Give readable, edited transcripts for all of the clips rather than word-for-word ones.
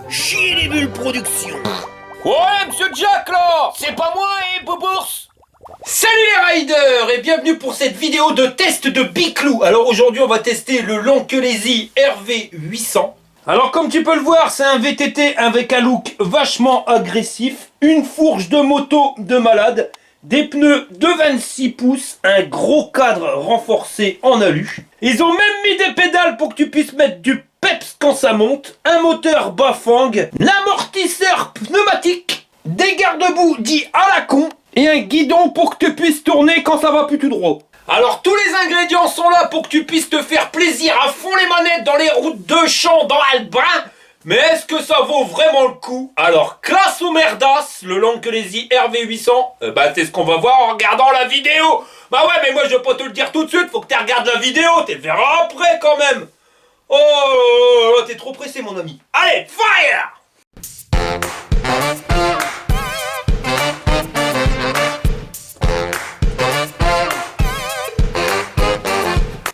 Chier les bulles production. Ouais, monsieur Jack, là, c'est pas moi, Bobours. Salut les riders et bienvenue pour cette vidéo de test de Biclou. Alors aujourd'hui, on va tester le Lankelesi RV800. Alors comme tu peux le voir, c'est un VTT avec un look vachement agressif, une fourche de moto de malade, des pneus de 26 pouces, un gros cadre renforcé en alu. Ils ont même mis des pédales pour que tu puisses mettre du peps quand ça monte, un moteur Bafang, un amortisseur pneumatique, des garde-boue dits à la con et un guidon pour que tu puisses tourner quand ça va plus tout droit. Alors tous les ingrédients sont là pour que tu puisses te faire plaisir à fond les manettes dans les routes de champ dans Albin. Mais est-ce que ça vaut vraiment le coup? Alors classe au merdas, le Lankelesi RV800, c'est ce qu'on va voir en regardant la vidéo. Bah ouais, mais moi je vais pas te le dire tout de suite, faut que tu regardes la vidéo, tu le verras après quand même. Oh, t'es trop pressé mon ami. Allez, fire!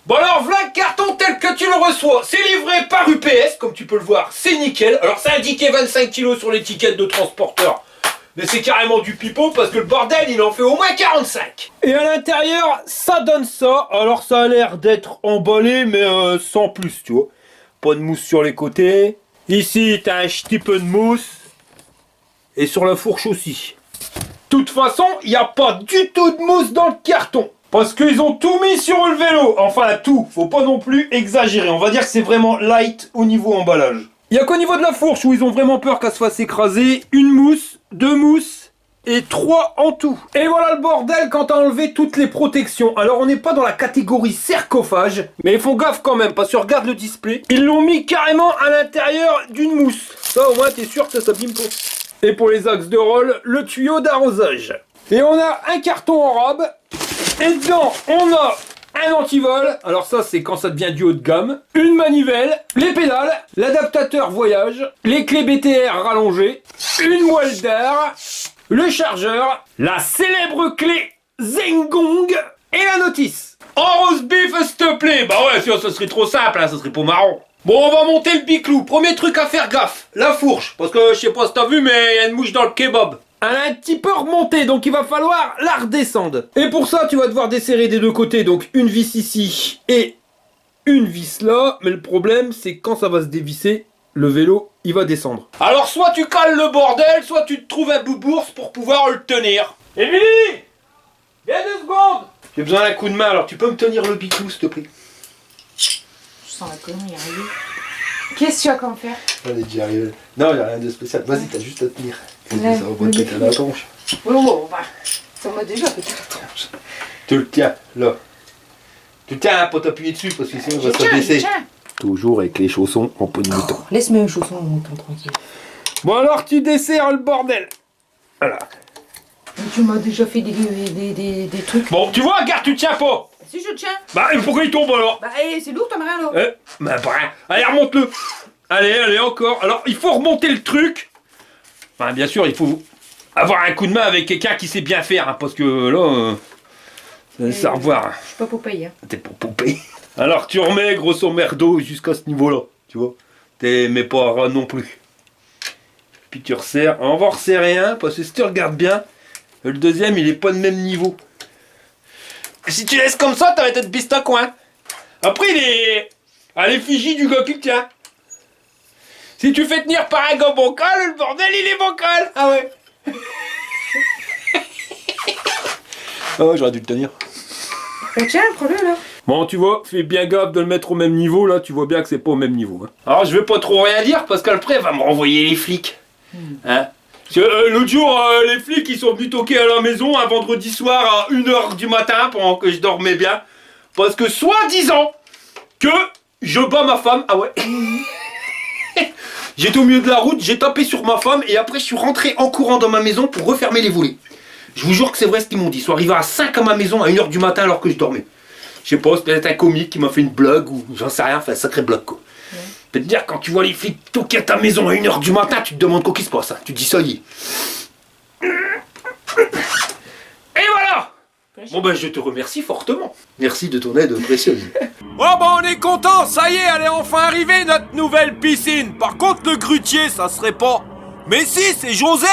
Bon alors, voilà le carton tel que tu le reçois. C'est livré par UPS, comme tu peux le voir, c'est nickel. Alors c'est indiqué 25 kg sur l'étiquette de transporteur. Mais c'est carrément du pipeau parce que le bordel il en fait au moins 45. Et à l'intérieur ça donne ça. Alors ça a l'air d'être emballé mais sans plus tu vois. Pas de mousse sur les côtés. Ici t'as un petit peu de mousse. Et sur la fourche aussi. De toute façon il n'y a pas du tout de mousse dans le carton. Parce qu'ils ont tout mis sur le vélo. Enfin tout, faut pas non plus exagérer. On va dire que c'est vraiment light au niveau emballage. Il n'y a qu'au niveau de la fourche où ils ont vraiment peur qu'elle se fasse écraser. Une mousse, deux mousses et 3 en tout. Et voilà le bordel quand t'as enlevé toutes les protections. Alors on n'est pas dans la catégorie sarcophage. Mais ils font gaffe quand même parce que regarde le display. Ils l'ont mis carrément à l'intérieur d'une mousse. Ça au moins t'es sûr que ça s'abîme pas. Et pour les axes de rôle, le tuyau d'arrosage. Et on a un carton en rab. Et dedans, on a un antivol. Alors ça, c'est quand ça devient du haut de gamme. Une manivelle, les pédales, l'adaptateur voyage, les clés BTR rallongées, une moelle d'air, le chargeur, la célèbre clé Zengong et la notice. En rose beef, s'il te plaît. Bah ouais, sinon ça serait trop simple, hein, ça serait pas marrant. Bon, on va monter le Biclou. Premier truc à faire gaffe, la fourche. Parce que je sais pas si t'as vu, mais il y a une mouche dans le kebab. Elle a un petit peu remonté, donc il va falloir la redescendre. Et pour ça, tu vas devoir desserrer des deux côtés, donc une vis ici et une vis là. Mais le problème, c'est quand ça va se dévisser, le vélo, il va descendre. Alors soit tu cales le bordel, soit tu te trouves un boubours pour pouvoir le tenir. Émilie, viens 2 secondes. J'ai besoin d'un coup de main, alors tu peux me tenir le Biclou, s'il te plaît. Je sens la connerie arriver. Qu'est-ce que tu as comme faire? Allez, j'y arrive. Non, il n'y a rien de spécial. Vas-y, t'as juste à tenir. Là, Ça va pas te péter à la tronche. Oh, bah, ça m'a déjà pété la tronche. Tu le tiens, là. Tu le tiens, hein, pas t'appuyer dessus parce que sinon il va se baisser. Toujours avec les chaussons en peau de mouton. Laisse-moi un chausson en mouton tranquille. Bon alors tu desserres le bordel. Voilà. Tu m'as déjà fait des trucs. Bon, tu vois, regarde, tu tiens pas. Si je tiens. Bah, pourquoi il tombe alors? Bah, c'est lourd, t'as rien là. Bah, allez, remonte-le. Allez, encore. Alors, il faut remonter le truc. Enfin, bien sûr, il faut avoir un coup de main avec quelqu'un qui sait bien faire, hein, parce que là, ça revoir. Je suis pas Popeye. Hein. T'es pour Popeye. Alors, tu remets grosso merdo jusqu'à ce niveau-là, tu vois. Mais pas non plus. Puis tu resserres. On va resserrer un, parce que si tu regardes bien, le deuxième, il est pas de même niveau. Si tu laisses comme ça, t'arrêtes de biste à coin. Après, il est à l'effigie du gars qui le tient. Si tu fais tenir par un gars bancal, le bordel, il est bancal. Ah ouais. Ah ouais, j'aurais dû le tenir. Bah, tiens, prends-le là. Bon, tu vois, fais bien gaffe de le mettre au même niveau, là, tu vois bien que c'est pas au même niveau. Hein. Alors, je vais pas trop rien dire, parce qu'après, elle va me renvoyer les flics. Hein? Parce que l'autre jour, les flics, ils sont venus toquer à la maison un vendredi soir à 1h du matin, pendant que je dormais bien. Parce que, soi-disant, que je bats ma femme. Ah ouais. J'étais au milieu de la route, j'ai tapé sur ma femme, et après, je suis rentré en courant dans ma maison pour refermer les volets. Je vous jure que c'est vrai ce qu'ils m'ont dit. Ils sont arrivés à 5 à ma maison à 1h du matin alors que je dormais. Je sais pas, c'était peut-être un comique qui m'a fait une blague ou j'en sais rien, enfin un sacré blague quoi. Ouais. Je peux te dire, quand tu vois les flics toquer à ta maison à 1h du matin, tu te demandes quoi qui se passe. Hein. Tu te dis ça y est. Et voilà. plaisir. Bon bah je te remercie fortement. Merci de ton aide précieuse. Oh bah on est content, ça y est, elle est enfin arrivée notre nouvelle piscine. Par contre le grutier, ça serait pas... Mais si, c'est José.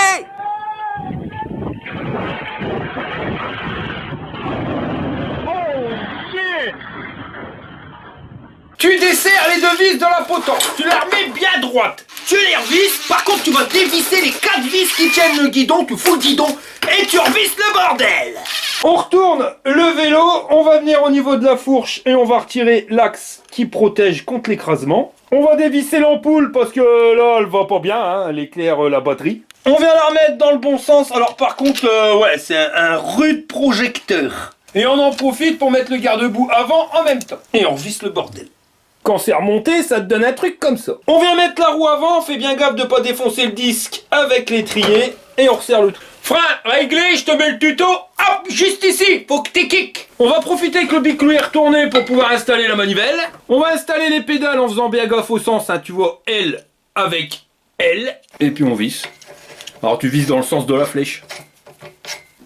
Tu desserres les deux vis dans la potence, tu la remets bien droite. Tu les revisses, par contre tu vas dévisser les 4 vis qui tiennent le guidon, tu fous le guidon et tu revisses le bordel. On retourne le vélo, on va venir au niveau de la fourche et on va retirer l'axe qui protège contre l'écrasement. On va dévisser l'ampoule parce que là elle va pas bien, hein, elle éclaire la batterie. On vient la remettre dans le bon sens, alors par contre, ouais, c'est un rude projecteur. Et on en profite pour mettre le garde-boue avant en même temps. Et on revisse le bordel. Quand c'est remonté, ça te donne un truc comme ça. On vient mettre la roue avant, fais bien gaffe de pas défoncer le disque avec l'étrier, et on resserre le tout. Frein réglé, je te mets le tuto, hop, juste ici, faut que t'es kick. On va profiter que le biclou est retourné pour pouvoir installer la manivelle. On va installer les pédales en faisant bien gaffe au sens, hein, tu vois, L avec L, et puis on visse. Alors tu vises dans le sens de la flèche.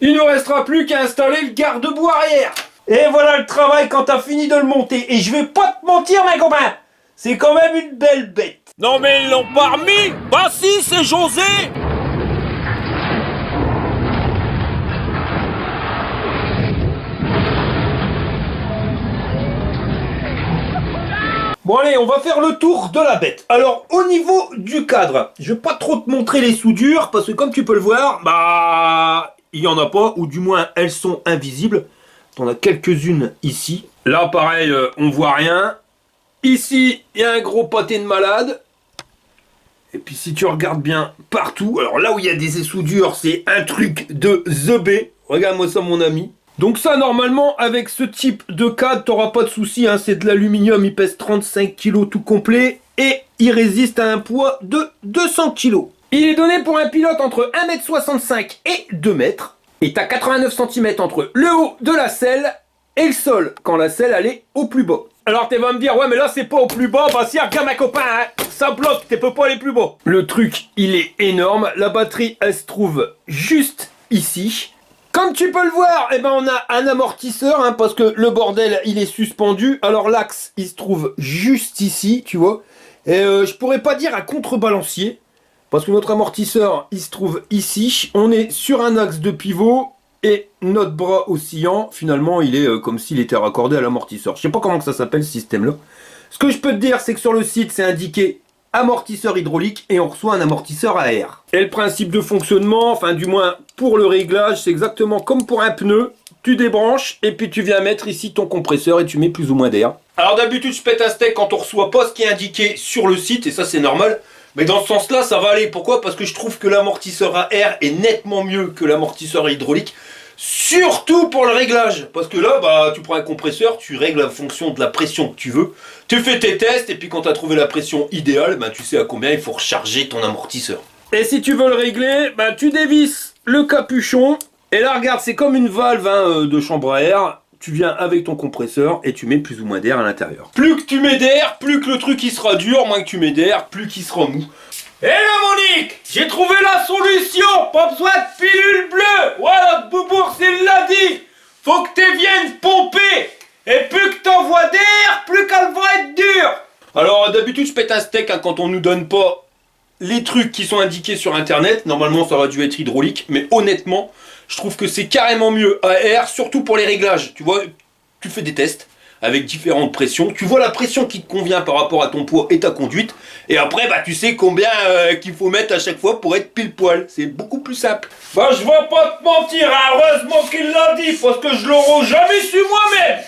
Il ne restera plus qu'à installer le garde-boue arrière. Et voilà le travail quand t'as fini de le monter. Et je vais pas te mentir, mes copains, c'est quand même une belle bête. Non mais ils l'ont pas remis. Bah si, c'est José. Bon allez, on va faire le tour de la bête. Alors au niveau du cadre, je vais pas trop te montrer les soudures parce que comme tu peux le voir, bah il y en a pas, ou du moins elles sont invisibles. T'en as quelques-unes ici. Là pareil, on voit rien. Ici, il y a un gros pâté de malade. Et puis si tu regardes bien partout, alors là où il y a des soudures, c'est un truc de The B. Regarde-moi ça mon ami. Donc ça, normalement, avec ce type de cadre, t'auras pas de souci, hein, c'est de l'aluminium, il pèse 35 kg tout complet, et il résiste à un poids de 200 kg. Il est donné pour un pilote entre 1,65 m et 2 m, et t'as 89 cm entre le haut de la selle et le sol, quand la selle, elle est au plus bas. Alors tu vas me dire, ouais mais là c'est pas au plus bas, bah si, regarde ma copain, hein, ça bloque, tu peux pas aller plus bas. Le truc, il est énorme, la batterie, elle se trouve juste ici. Comme tu peux le voir, eh ben on a un amortisseur, hein, parce que le bordel, il est suspendu. Alors l'axe, il se trouve juste ici, tu vois. Et je pourrais pas dire un contrebalancier, parce que notre amortisseur, il se trouve ici. On est sur un axe de pivot, et notre bras oscillant, finalement, il est comme s'il était raccordé à l'amortisseur. Je sais pas comment ça s'appelle, ce système-là. Ce que je peux te dire, c'est que sur le site, c'est indiqué amortisseur hydraulique et on reçoit un amortisseur à air. Et le principe de fonctionnement, enfin du moins pour le réglage, c'est exactement comme pour un pneu. Tu débranches et puis tu viens mettre ici ton compresseur et tu mets plus ou moins d'air. Alors d'habitude je pète un steak quand on reçoit pas ce qui est indiqué sur le site et ça c'est normal. Mais dans ce sens-là ça va aller. Pourquoi? Parce que je trouve que l'amortisseur à air est nettement mieux que l'amortisseur hydraulique. Surtout pour le réglage, parce que là, bah, tu prends un compresseur, tu règles en fonction de la pression que tu veux, tu fais tes tests, et puis quand tu as trouvé la pression idéale, bah, tu sais à combien il faut recharger ton amortisseur. Et si tu veux le régler, bah, tu dévisses le capuchon, et là, regarde, c'est comme une valve hein, de chambre à air, tu viens avec ton compresseur, et tu mets plus ou moins d'air à l'intérieur. Plus que tu mets d'air, plus que le truc il sera dur, moins que tu mets d'air, plus qu'il sera mou. Eh là Monique, j'ai trouvé la solution, pas besoin de pilule bleue. Voilà, Boubours il l'a dit. Faut que tu viennes pomper. Et plus que t'envoies d'air, plus qu'elle va être dure. Alors d'habitude je pète un steak hein, quand on nous donne pas les trucs qui sont indiqués sur internet. Normalement ça aurait dû être hydraulique, mais honnêtement, je trouve que c'est carrément mieux à air, surtout pour les réglages. Tu vois, tu fais des tests avec différentes pressions, tu vois la pression qui te convient par rapport à ton poids et ta conduite, et après bah tu sais combien qu'il faut mettre à chaque fois pour être pile poil, c'est beaucoup plus simple. Bah je vais pas te mentir, hein, heureusement qu'il l'a dit, parce que je l'aurais jamais su moi-même.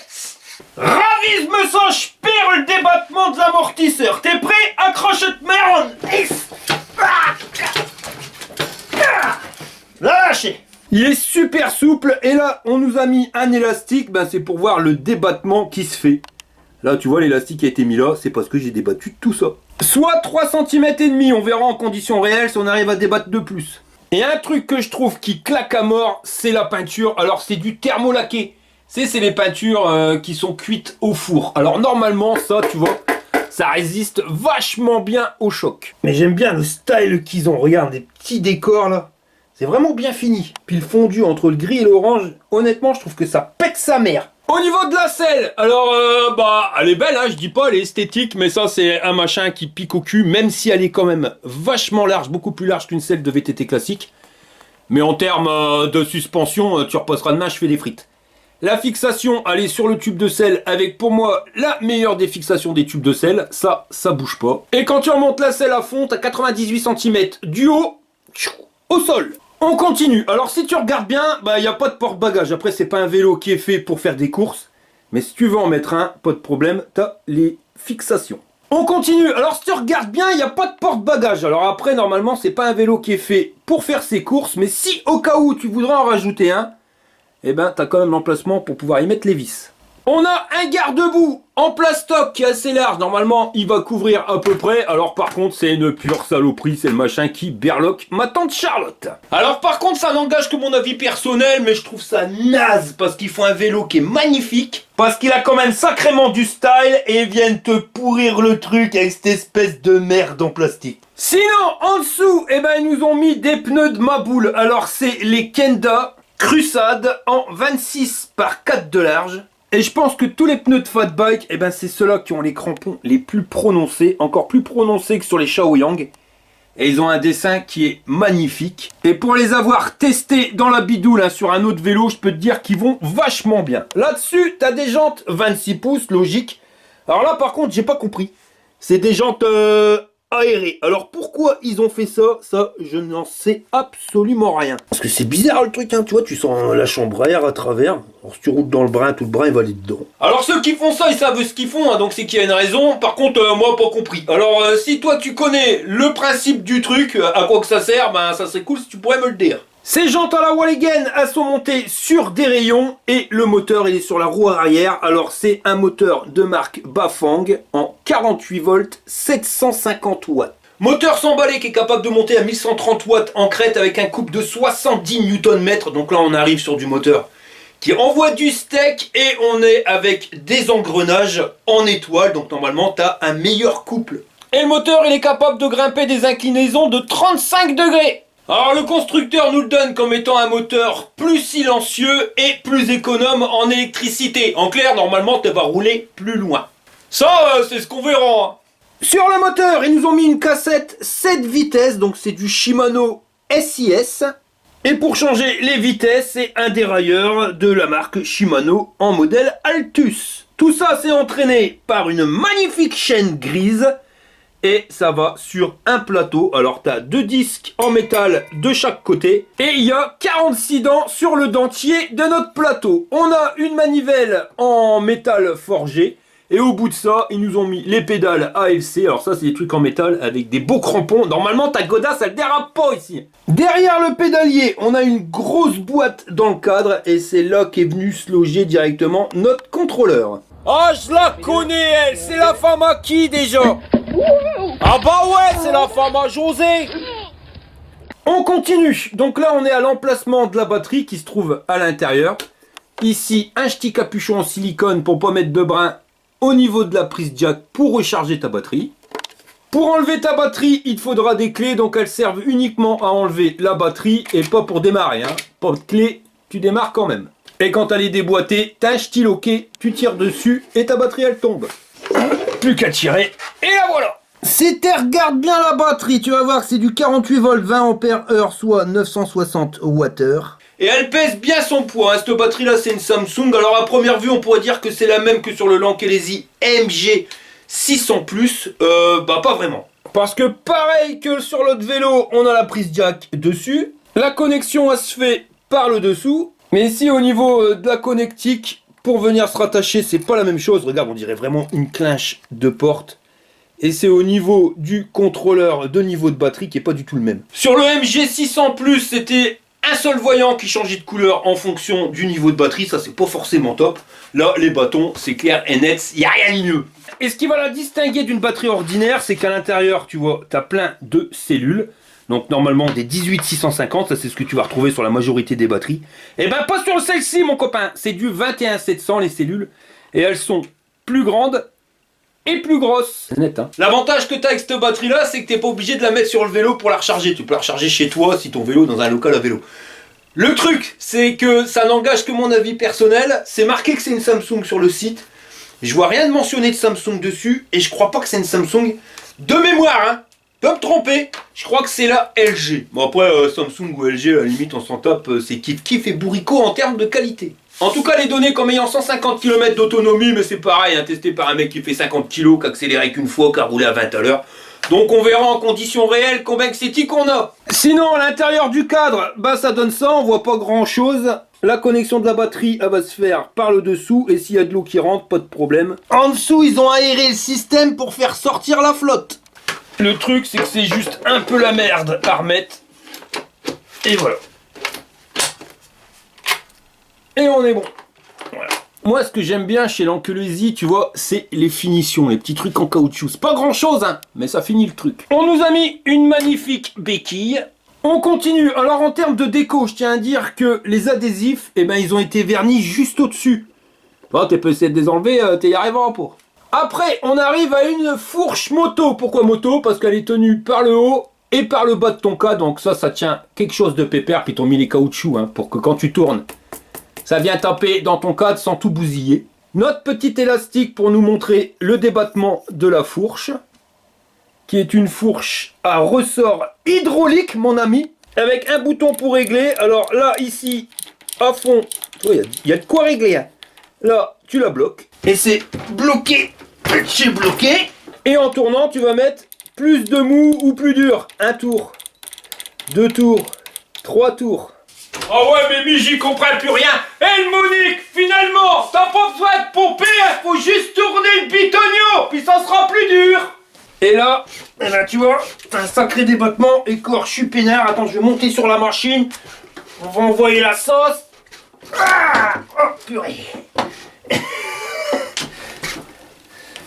Ravise-me ça, je perds le débattement de l'amortisseur, t'es prêt? Accroche-te merde. Lâchez. Il est super souple et là on nous a mis un élastique, ben c'est pour voir le débattement qui se fait. Là tu vois l'élastique qui a été mis là, c'est parce que j'ai débattu tout ça. Soit 3 cm et demi, on verra en conditions réelles si on arrive à débattre de plus. Et un truc que je trouve qui claque à mort, c'est la peinture. Alors c'est du thermolaqué. C'est les peintures qui sont cuites au four. Alors normalement ça tu vois, ça résiste vachement bien au choc. Mais j'aime bien le style qu'ils ont, regarde les petits décors là. C'est vraiment bien fini. Puis le fondu entre le gris et l'orange, honnêtement, je trouve que ça pète sa mère. Au niveau de la selle, alors elle est belle, hein, je dis pas, elle est esthétique, mais ça c'est un machin qui pique au cul, même si elle est quand même vachement large, beaucoup plus large qu'une selle de VTT classique. Mais en termes de suspension, tu repasseras demain, je fais des frites. La fixation, elle est sur le tube de selle avec pour moi la meilleure des fixations des tubes de selle, ça bouge pas. Et quand tu remontes la selle à fond, t'as 98 cm du haut au sol. On continue. Alors si tu regardes bien, il n'y a pas de porte-bagages. Après, c'est pas un vélo qui est fait pour faire des courses. Mais si tu veux en mettre un, pas de problème, t'as les fixations. On continue. Alors si tu regardes bien, il n'y a pas de porte-bagages. Alors après, normalement, c'est pas un vélo qui est fait pour faire ses courses. Mais si au cas où tu voudrais en rajouter un, eh ben t'as quand même l'emplacement pour pouvoir y mettre les vis. On a un garde-boue en plastoc qui est assez large. Normalement, il va couvrir à peu près. Alors par contre, c'est une pure saloperie. C'est le machin qui berloque ma tante Charlotte. Alors par contre, ça n'engage que mon avis personnel, mais je trouve ça naze parce qu'ils font un vélo qui est magnifique. Parce qu'il a quand même sacrément du style et ils viennent te pourrir le truc avec cette espèce de merde en plastique. Sinon, en dessous, eh ben, ils nous ont mis des pneus de Maboule. Alors c'est les Kenda Crusade en 26 par 4 de large. Et je pense que tous les pneus de fat bike, eh ben c'est ceux-là qui ont les crampons les plus prononcés, encore plus prononcés que sur les Shaoyang. Et ils ont un dessin qui est magnifique. Et pour les avoir testés dans la bidoule, hein, sur un autre vélo, je peux te dire qu'ils vont vachement bien. Là-dessus, t'as des jantes 26 pouces, logique. Alors là, par contre, j'ai pas compris. C'est des jantes aérées. Alors pourquoi ils ont fait ça, je n'en sais absolument rien. Parce que c'est bizarre le truc, hein, tu vois, tu sens la chambre à air à travers. Alors si tu roules dans le brin, tout le brin il va aller dedans. Alors ceux qui font ça, ils savent ce qu'ils font, hein, donc c'est qu'il y a une raison. Par contre, moi pas compris. Alors si toi tu connais le principe du truc, à quoi que ça sert, ben ça serait cool si tu pourrais me le dire. Ces jantes à la Walligen, elles sont montées sur des rayons et le moteur il est sur la roue arrière. Alors c'est un moteur de marque Bafang en 48 volts 750 watts. Moteur sans balai qui est capable de monter à 1130 watts en crête avec un couple de 70 Nm. Donc là on arrive sur du moteur qui envoie du steak et on est avec des engrenages en étoile. Donc normalement tu as un meilleur couple. Et le moteur il est capable de grimper des inclinaisons de 35 degrés. Alors le constructeur nous le donne comme étant un moteur plus silencieux et plus économe en électricité. En clair, normalement, tu vas rouler plus loin. Ça, c'est ce qu'on verra. Hein. Sur le moteur, ils nous ont mis une cassette 7 vitesses, donc c'est du Shimano SIS. Et pour changer les vitesses, c'est un dérailleur de la marque Shimano en modèle Altus. Tout ça, c'est entraîné par une magnifique chaîne grise. Et ça va sur un plateau. Alors tu as 2 disques en métal de chaque côté. Et il y a 46 dents sur le dentier de notre plateau. On a une manivelle en métal forgé. Et au bout de ça, ils nous ont mis les pédales ALC. Alors ça, c'est des trucs en métal avec des beaux crampons. Normalement, ta godasse, elle dérape pas ici. Derrière le pédalier, on a une grosse boîte dans le cadre. Et c'est là qu'est venu se loger directement notre contrôleur. Ah, je la connais, elle. C'est la femme à qui, déjà? Ah bah ouais, c'est la femme à José. On continue. Donc là, on est à l'emplacement de la batterie qui se trouve à l'intérieur. Ici, un petit capuchon en silicone pour pas mettre de brin au niveau de la prise jack pour recharger ta batterie. Pour enlever ta batterie, il te faudra des clés. Donc elles servent uniquement à enlever la batterie et pas pour démarrer. Hein. Pas de clé, tu démarres quand même. Et quand elle est déboîtée, t'as un stylo quai, tu tires dessus et ta batterie elle tombe. Plus qu'à tirer, et la voilà. Si tu regardes bien la batterie, tu vas voir que c'est du 48 volts 20 ampères heure, soit 960 Wh. Et elle pèse bien son poids, hein. Cette batterie là c'est une Samsung. Alors à première vue on pourrait dire que c'est la même que sur le Lankelesi MG 600 Plus, pas vraiment. Parce que pareil que sur l'autre vélo, on a la prise jack dessus. La connexion elle se fait par le dessous. Mais ici au niveau de la connectique, pour venir se rattacher, c'est pas la même chose. Regarde, on dirait vraiment une clinche de porte. Et c'est au niveau du contrôleur de niveau de batterie qui est pas du tout le même. Sur le MG 600 Plus, c'était un seul voyant qui changeait de couleur en fonction du niveau de batterie. Ça, c'est pas forcément top. Là, les bâtons, c'est clair et net, il n'y a rien de mieux. Et ce qui va la distinguer d'une batterie ordinaire, c'est qu'à l'intérieur, tu vois, tu as plein de cellules. Donc normalement des 18650, ça c'est ce que tu vas retrouver sur la majorité des batteries. Et ben pas sur celle-ci mon copain, c'est du 21700 les cellules. Et elles sont plus grandes et plus grosse. C'est net, hein. L'avantage que t'as avec cette batterie-là, c'est que t'es pas obligé de la mettre sur le vélo pour la recharger. Tu peux la recharger chez toi si ton vélo est dans un local à vélo. Le truc, c'est que ça n'engage que mon avis personnel. C'est marqué que c'est une Samsung sur le site. Je vois rien de mentionné de Samsung dessus et je crois pas que c'est une Samsung de mémoire, hein. Peux me tromper, je crois que c'est la LG. Bon après, Samsung ou LG, à la limite on s'en tape, c'est kiff et bourricot en termes de qualité. En tout cas, les données comme ayant 150 km d'autonomie, mais c'est pareil, hein, testé par un mec qui fait 50 kg, qui a accéléré qu'une fois, qui a roulé à 20 à l'heure. Donc on verra en conditions réelles combien que c'est qu'on a. Sinon, à l'intérieur du cadre, bah ça donne ça, on voit pas grand chose. La connexion de la batterie, elle va se faire par le dessous, et s'il y a de l'eau qui rentre, pas de problème. En dessous, ils ont aéré le système pour faire sortir la flotte. Le truc, c'est que c'est juste un peu la merde à remettre. Et voilà. Et on est bon. Voilà. Moi, ce que j'aime bien chez l'Ankylosi, tu vois, c'est les finitions, les petits trucs en caoutchouc. C'est pas grand chose, hein, mais ça finit le truc. On nous a mis une magnifique béquille. On continue. Alors, en termes de déco, je tiens à dire que les adhésifs, eh ben, ils ont été vernis juste au-dessus. Bon, tu peux essayer de les enlever, t'es y arrivant pour. Après, on arrive à une fourche moto. Pourquoi moto? Parce qu'elle est tenue par le haut et par le bas de ton cadre. Donc ça tient quelque chose de pépère. Puis t'ont mis les caoutchoucs, hein, pour que quand tu tournes, ça vient taper dans ton cadre sans tout bousiller. Notre petit élastique pour nous montrer le débattement de la fourche, qui est une fourche à ressort hydraulique, mon ami, avec un bouton pour régler. Alors là, ici, à fond, il y a de quoi régler, hein. Là, tu la bloques. Et c'est bloqué. C'est bloqué. Et en tournant, tu vas mettre plus de mou ou plus dur. 1 tour, 2 tours, 3 tours. Oh ouais, mais j'y comprends plus rien. Hé, Monique, finalement, t'as pas besoin de pomper, hein, faut juste tourner le bitonio, puis ça sera plus dur. Et là, tu vois, un sacré débattement. Et corps, je suis peinard. Attends, je vais monter sur la machine. On va envoyer la sauce. Ah, oh, purée.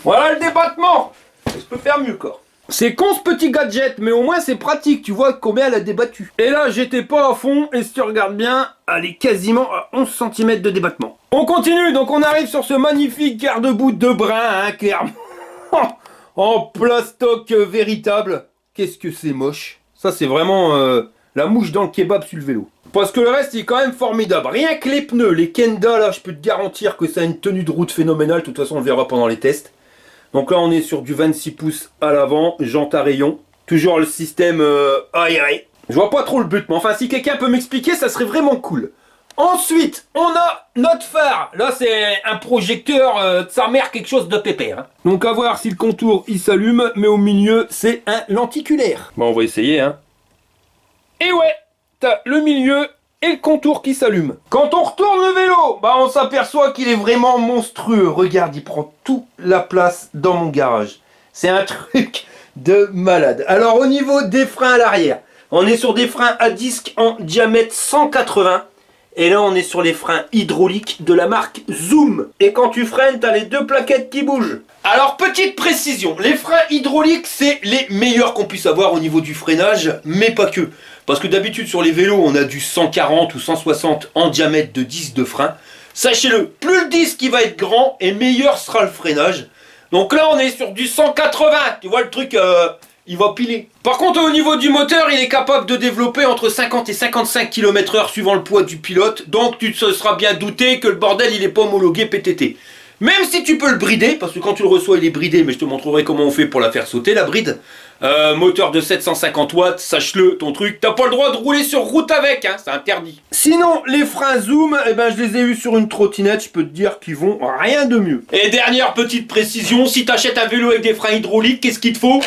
Voilà le débattement. Je peux faire mieux, corps. C'est con ce petit gadget, mais au moins c'est pratique, tu vois combien elle a débattu. Et là, j'étais pas à fond, et si tu regardes bien, elle est quasiment à 11 cm de débattement. On continue, donc on arrive sur ce magnifique garde-boue de brin, hein, clairement. En plastoc véritable. Qu'est-ce que c'est moche. Ça, c'est vraiment la mouche dans le kebab sur le vélo. Parce que le reste, il est quand même formidable. Rien que les pneus, les Kenda, là, je peux te garantir que ça a une tenue de route phénoménale. De toute façon, on le verra pendant les tests. Donc là, on est sur du 26 pouces à l'avant, jante à rayon. Toujours le système aéré. Je vois pas trop le but, mais enfin, si quelqu'un peut m'expliquer, ça serait vraiment cool. Ensuite, on a notre phare. Là, c'est un projecteur de sa mère, quelque chose de pépère, hein. Donc, à voir si le contour, il s'allume. Mais au milieu, c'est un lenticulaire. Bon, on va essayer, hein. Et ouais, t'as le milieu et le contour qui s'allume. Quand on retourne le vélo, bah on s'aperçoit qu'il est vraiment monstrueux. Regarde, il prend toute la place dans mon garage. C'est un truc de malade. Alors au niveau des freins à l'arrière, on est sur des freins à disque en diamètre 180. Et là on est sur les freins hydrauliques de la marque Zoom. Et quand tu freines, t'as les deux plaquettes qui bougent. Alors petite précision, les freins hydrauliques c'est les meilleurs qu'on puisse avoir au niveau du freinage, mais pas que. Parce que d'habitude sur les vélos on a du 140 ou 160 en diamètre de disque de frein. Sachez-le, plus le disque il va être grand et meilleur sera le freinage. Donc là on est sur du 180, tu vois le truc, il va piler. Par contre au niveau du moteur il est capable de développer entre 50 et 55 km/h suivant le poids du pilote. Donc tu te seras bien douté que le bordel il est pas homologué PTT. Même si tu peux le brider, parce que quand tu le reçois il est bridé, mais je te montrerai comment on fait pour la faire sauter la bride. Moteur de 750 watts, sache-le, ton truc, t'as pas le droit de rouler sur route avec, hein, c'est interdit. Sinon, les freins Zoom, eh ben, je les ai eus sur une trottinette, je peux te dire qu'ils vont rien de mieux. Et dernière petite précision, si t'achètes un vélo avec des freins hydrauliques, qu'est-ce qu'il te faut?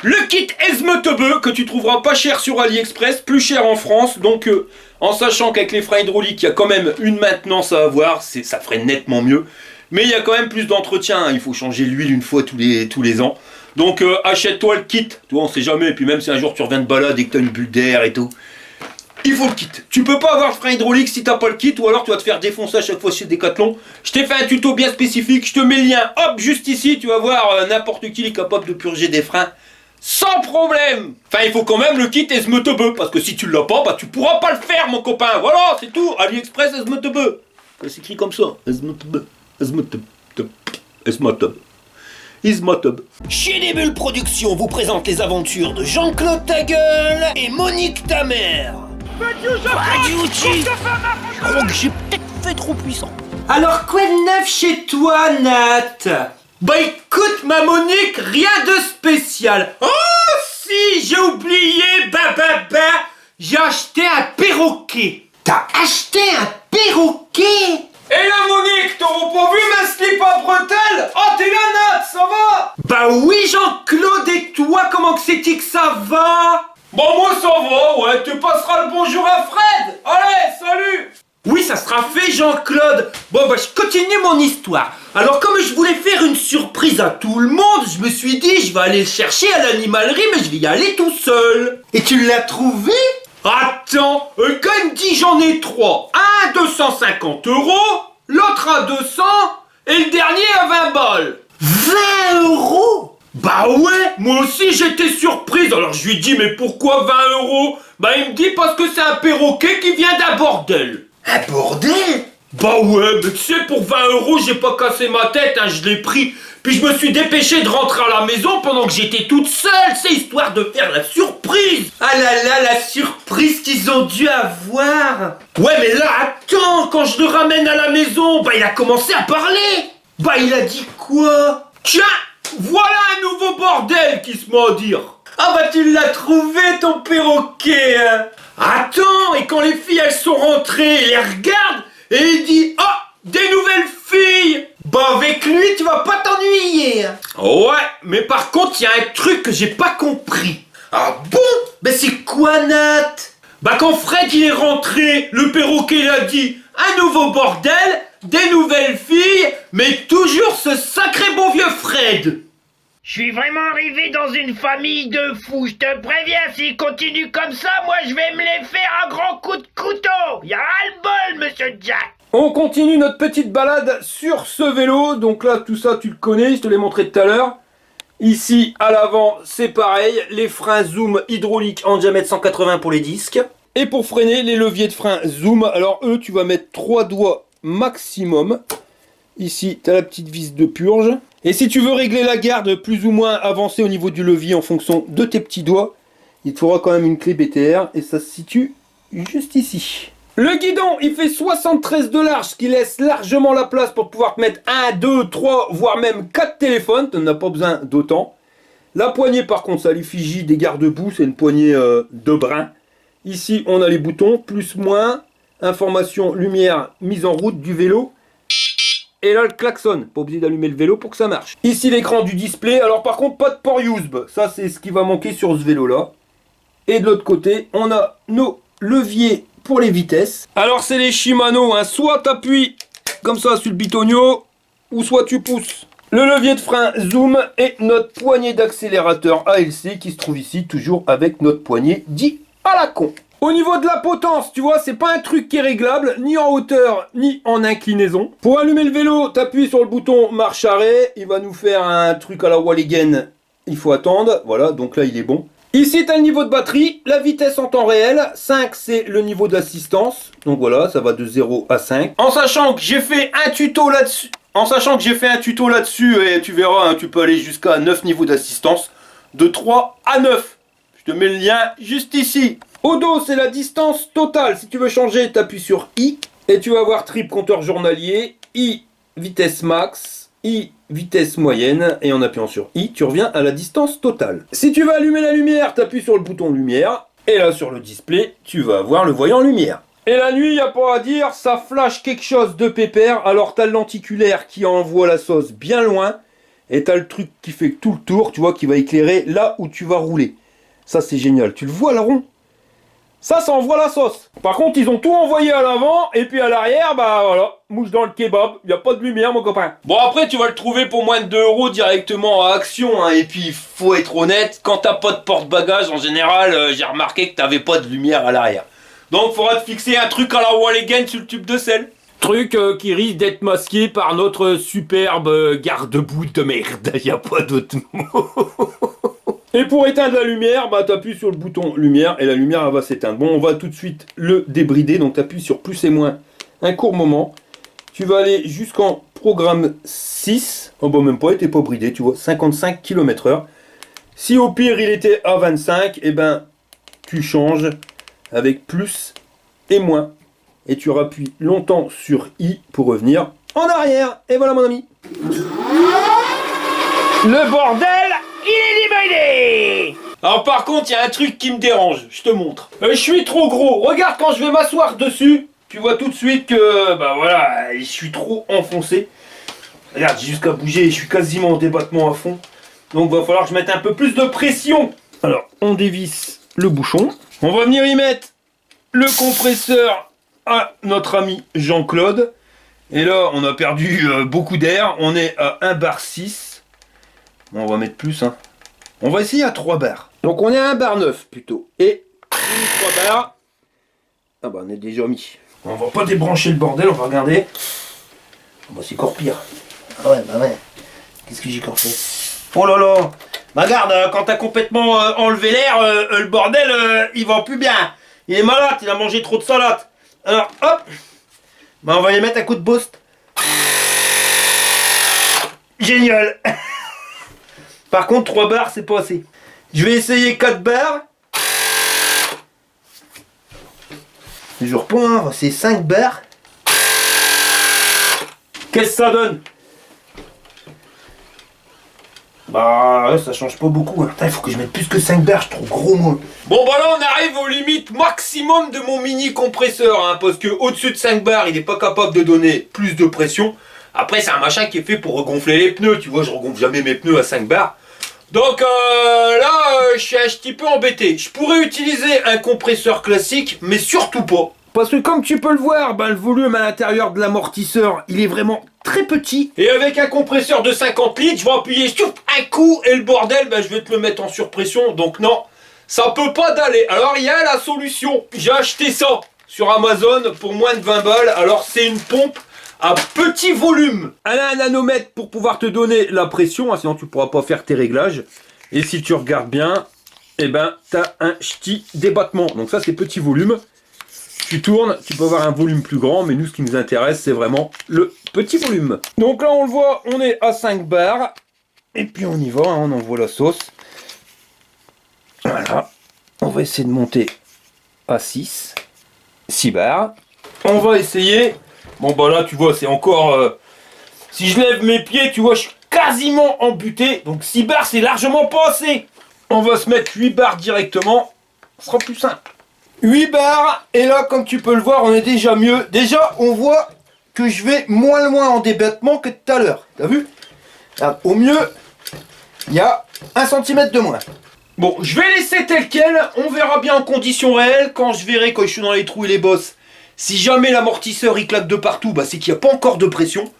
Le kit Esmetebe, que tu trouveras pas cher sur AliExpress, plus cher en France, donc en sachant qu'avec les freins hydrauliques, il y a quand même une maintenance à avoir, ça ferait nettement mieux. Mais il y a quand même plus d'entretien, hein. Il faut changer l'huile une fois tous les ans. Donc achète-toi le kit, tu vois, on sait jamais, et puis même si un jour tu reviens de balade et que tu as une bulle d'air et tout, il faut le kit. Tu peux pas avoir de frein hydraulique si t'as pas le kit, ou alors tu vas te faire défoncer à chaque fois chez Decathlon. Je t'ai fait un tuto bien spécifique, je te mets le lien, hop, juste ici, tu vas voir, n'importe qui est capable de purger des freins sans problème. Enfin, il faut quand même le kit Esmetebe, parce que si tu l'as pas, bah tu pourras pas le faire, mon copain. Voilà, c'est tout, AliExpress Esmetebe. Ça s'écrit comme ça, Esmetebe. is my tub. Chez des Bulles Productions vous présente les aventures de Jean-Claude Tagueule et Monique Tamer. Pas d'outils. Je crois que j'ai peut-être fait trop puissant. Alors quoi de neuf chez toi, Nat? Bah écoute, ma Monique, rien de spécial. Oh si, j'ai oublié, j'ai acheté un perroquet. T'as acheté un perroquet? Et là, Monique, t'auras pas vu ma slip à bretelles? Oh, t'es là, Nat, ça va? Bah oui, Jean-Claude, et toi, comment que c'est-il que ça va? Bon, moi, ça va, ouais, tu passeras le bonjour à Fred. Allez, salut. Oui, ça sera fait, Jean-Claude. Bon, bah, je continue mon histoire. Alors, comme je voulais faire une surprise à tout le monde, je me suis dit, je vais aller le chercher à l'animalerie, mais je vais y aller tout seul. Et tu l'as trouvé? Attends, quand il me dit j'en ai 3, un à 250 €, l'autre à 200 et le dernier à 20 balles. 20 €? Bah ouais, moi aussi j'étais surprise. Alors je lui dis mais pourquoi 20 €? Bah il me dit parce que c'est un perroquet qui vient d'un bordel. Un bordel? Bah ouais, mais tu sais pour 20 €, j'ai pas cassé ma tête, hein, je l'ai pris. Puis je me suis dépêché de rentrer à la maison pendant que j'étais toute seule, c'est histoire de faire la surprise. Ah là là, la surprise qu'ils ont dû avoir. Ouais mais là, attends, quand je le ramène à la maison, bah il a commencé à parler. Bah il a dit quoi? Tiens, voilà un nouveau bordel qui se met à dire. Ah bah tu l'as trouvé ton perroquet, hein. Attends, et quand les filles elles sont rentrées, il les regarde et il dit oh, des nouvelles filles. Bah avec lui tu vas pas t'ennuyer. Ouais, mais par contre il y a un truc que j'ai pas compris. Ah bon? Mais c'est quoi, Nat? Bah quand Fred il est rentré, le perroquet il a dit un nouveau bordel, des nouvelles filles, mais toujours ce sacré bon vieux Fred. Je suis vraiment arrivé dans une famille de fous. Je te préviens, s'il continue comme ça, moi je vais me les faire un grand coup de couteau. Y'a ras-le-bol, monsieur Jack. On continue notre petite balade sur ce vélo. Donc là, tout ça, tu le connais, je te l'ai montré tout à l'heure. Ici, à l'avant, c'est pareil. Les freins Zoom hydrauliques en diamètre 180 pour les disques. Et pour freiner, les leviers de frein Zoom. Alors eux, tu vas mettre 3 doigts maximum. Ici, tu as la petite vis de purge. Et si tu veux régler la garde plus ou moins avancée au niveau du levier en fonction de tes petits doigts, il te faudra quand même une clé BTR. Et ça se situe juste ici. Le guidon, il fait 73 de large, ce qui laisse largement la place pour pouvoir te mettre 1, 2, 3, voire même 4 téléphones. Tu n'en as pas besoin d'autant. La poignée, par contre, c'est à l'effigie des garde-boue. C'est une poignée de brin. Ici, on a les boutons, plus, moins, information, lumière, mise en route du vélo. Et là, le klaxon. Pas obligé d'allumer le vélo pour que ça marche. Ici, l'écran du display. Alors, par contre, pas de port USB. Ça, c'est ce qui va manquer sur ce vélo-là. Et de l'autre côté, on a nos leviers pour les vitesses. Alors c'est les Shimano, hein. Soit tu appuies comme ça sur le bitonio, ou soit tu pousses. Le levier de frein Zoom et notre poignée d'accélérateur ALC qui se trouve ici, toujours avec notre poignée dit à la con. Au niveau de la potence, tu vois, c'est pas un truc qui est réglable, ni en hauteur, ni en inclinaison. Pour allumer le vélo, tu appuies sur le bouton marche arrêt, il va nous faire un truc à la Walligen, il faut attendre, voilà, donc là il est bon. Ici, tu as le niveau de batterie, la vitesse en temps réel, 5 c'est le niveau d'assistance, donc voilà, ça va de 0 à 5. En sachant que j'ai fait un tuto là-dessus, et tu verras, hein, tu peux aller jusqu'à 9 niveaux d'assistance, de 3 à 9. Je te mets le lien juste ici. Au dos, c'est la distance totale, si tu veux changer, tu appuies sur I, et tu vas avoir trip compteur journalier, I vitesse max, I vitesse moyenne, et en appuyant sur I, tu reviens à la distance totale. Si tu veux allumer la lumière, tu appuies sur le bouton lumière, et là sur le display, tu vas avoir le voyant lumière. Et la nuit, il n'y a pas à dire, ça flash quelque chose de pépère. Alors tu as le lenticulaire qui envoie la sauce bien loin, et tu as le truc qui fait tout le tour, tu vois, qui va éclairer là où tu vas rouler. Ça c'est génial, tu le vois là rond? Ça envoie la sauce. Par contre, ils ont tout envoyé à l'avant, et puis à l'arrière, bah voilà, mouche dans le kebab, il n'y a pas de lumière, mon copain. Bon, après, tu vas le trouver pour moins de 2 € directement à Action, hein. Et puis, faut être honnête, quand t'as pas de porte-bagages, en général, j'ai remarqué que t'avais pas de lumière à l'arrière. Donc, faudra te fixer un truc à la Walligen sur le tube de sel. Truc qui risque d'être masqué par notre superbe garde-boue de merde, il n'y a pas d'autre mot. Et pour éteindre la lumière, bah tu appuies sur le bouton lumière et la lumière elle va s'éteindre. Bon, on va tout de suite le débrider, donc tu appuies sur plus et moins un court moment. Tu vas aller jusqu'en programme 6. Oh bah même pas, il était pas bridé, tu vois, 55 km/h. Si au pire il était à 25, eh ben tu changes avec plus et moins. Et tu rappuies longtemps sur I pour revenir en arrière. Et voilà mon ami. Le bordel, il est dividé. Alors par contre, il y a un truc qui me dérange, je te montre. Je suis trop gros. Regarde quand je vais m'asseoir dessus, tu vois tout de suite que bah voilà, je suis trop enfoncé. Regarde, j'ai jusqu'à bouger, je suis quasiment en débattement à fond. Donc va falloir que je mette un peu plus de pression. Alors, on dévisse le bouchon. On va venir y mettre le compresseur à notre ami Jean-Claude. Et là, on a perdu beaucoup d'air. On est à 1 bar 6. Bon, on va mettre plus. Hein. On va essayer à 3 bars. Donc, on est à 1 bar 9 plutôt. Et 3 bars. Ah bah, on est déjà mis. On va pas débrancher le bordel, on va regarder. Oh, bah, c'est encore pire. Ah ouais, bah ouais. Qu'est-ce que j'ai encore fait? Oh là là. Bah regarde, quand t'as complètement enlevé l'air, le bordel, il va plus bien. Il est malade, il a mangé trop de salade. Alors, hop. Bah on va y mettre un coup de boost. Génial. Par contre, 3 bars, c'est pas assez. Je vais essayer 4 bars. Je reprends, c'est 5 bars. Qu'est-ce que ça donne? Bah ouais, ça change pas beaucoup. Il faut que je mette plus que 5 bars, je trouve gros moi. Bon bah là on arrive aux limites maximum de mon mini compresseur, hein, parce que au-dessus de 5 bars, il n'est pas capable de donner plus de pression. Après c'est un machin qui est fait pour regonfler les pneus, tu vois, je regonfle jamais mes pneus à 5 bars. Donc là, je suis un petit peu embêté. Je pourrais utiliser un compresseur classique, mais surtout pas. Parce que comme tu peux le voir, ben, le volume à l'intérieur de l'amortisseur, il est vraiment très petit. Et avec un compresseur de 50 litres, je vais appuyer sur un coup et le bordel, ben, je vais te le mettre en surpression. Donc non, ça peut pas d'aller. Alors il y a la solution. J'ai acheté ça sur Amazon pour moins de 20 balles. Alors c'est une pompe à petit volume. Elle a un nanomètre pour pouvoir te donner la pression, hein, sinon tu pourras pas faire tes réglages. Et si tu regardes bien, eh ben, tu as un ch'ti débattement. Donc ça c'est petit volume. Tu tournes, tu peux avoir un volume plus grand, mais nous ce qui nous intéresse c'est vraiment le petit volume. Donc là on le voit, on est à 5 bars. Et puis on y va, hein, on envoie la sauce. Voilà. On va essayer de monter à 6 bars. On va essayer. Bon bah là tu vois c'est encore... si je lève mes pieds tu vois je suis quasiment embuté. Donc 6 bars c'est largement pas assez. On va se mettre 8 bars directement. Ce sera plus simple. 8 bars. Et là comme tu peux le voir on est déjà mieux. Déjà on voit que je vais moins loin en débattement que tout à l'heure. T'as vu? Au mieux il y a 1 cm de moins. Bon, je vais laisser tel quel. On verra bien en conditions réelles. Quand je verrai, quand je suis dans les trous et les bosses, si jamais l'amortisseur il claque de partout, bah c'est qu'il n'y a pas encore de pression.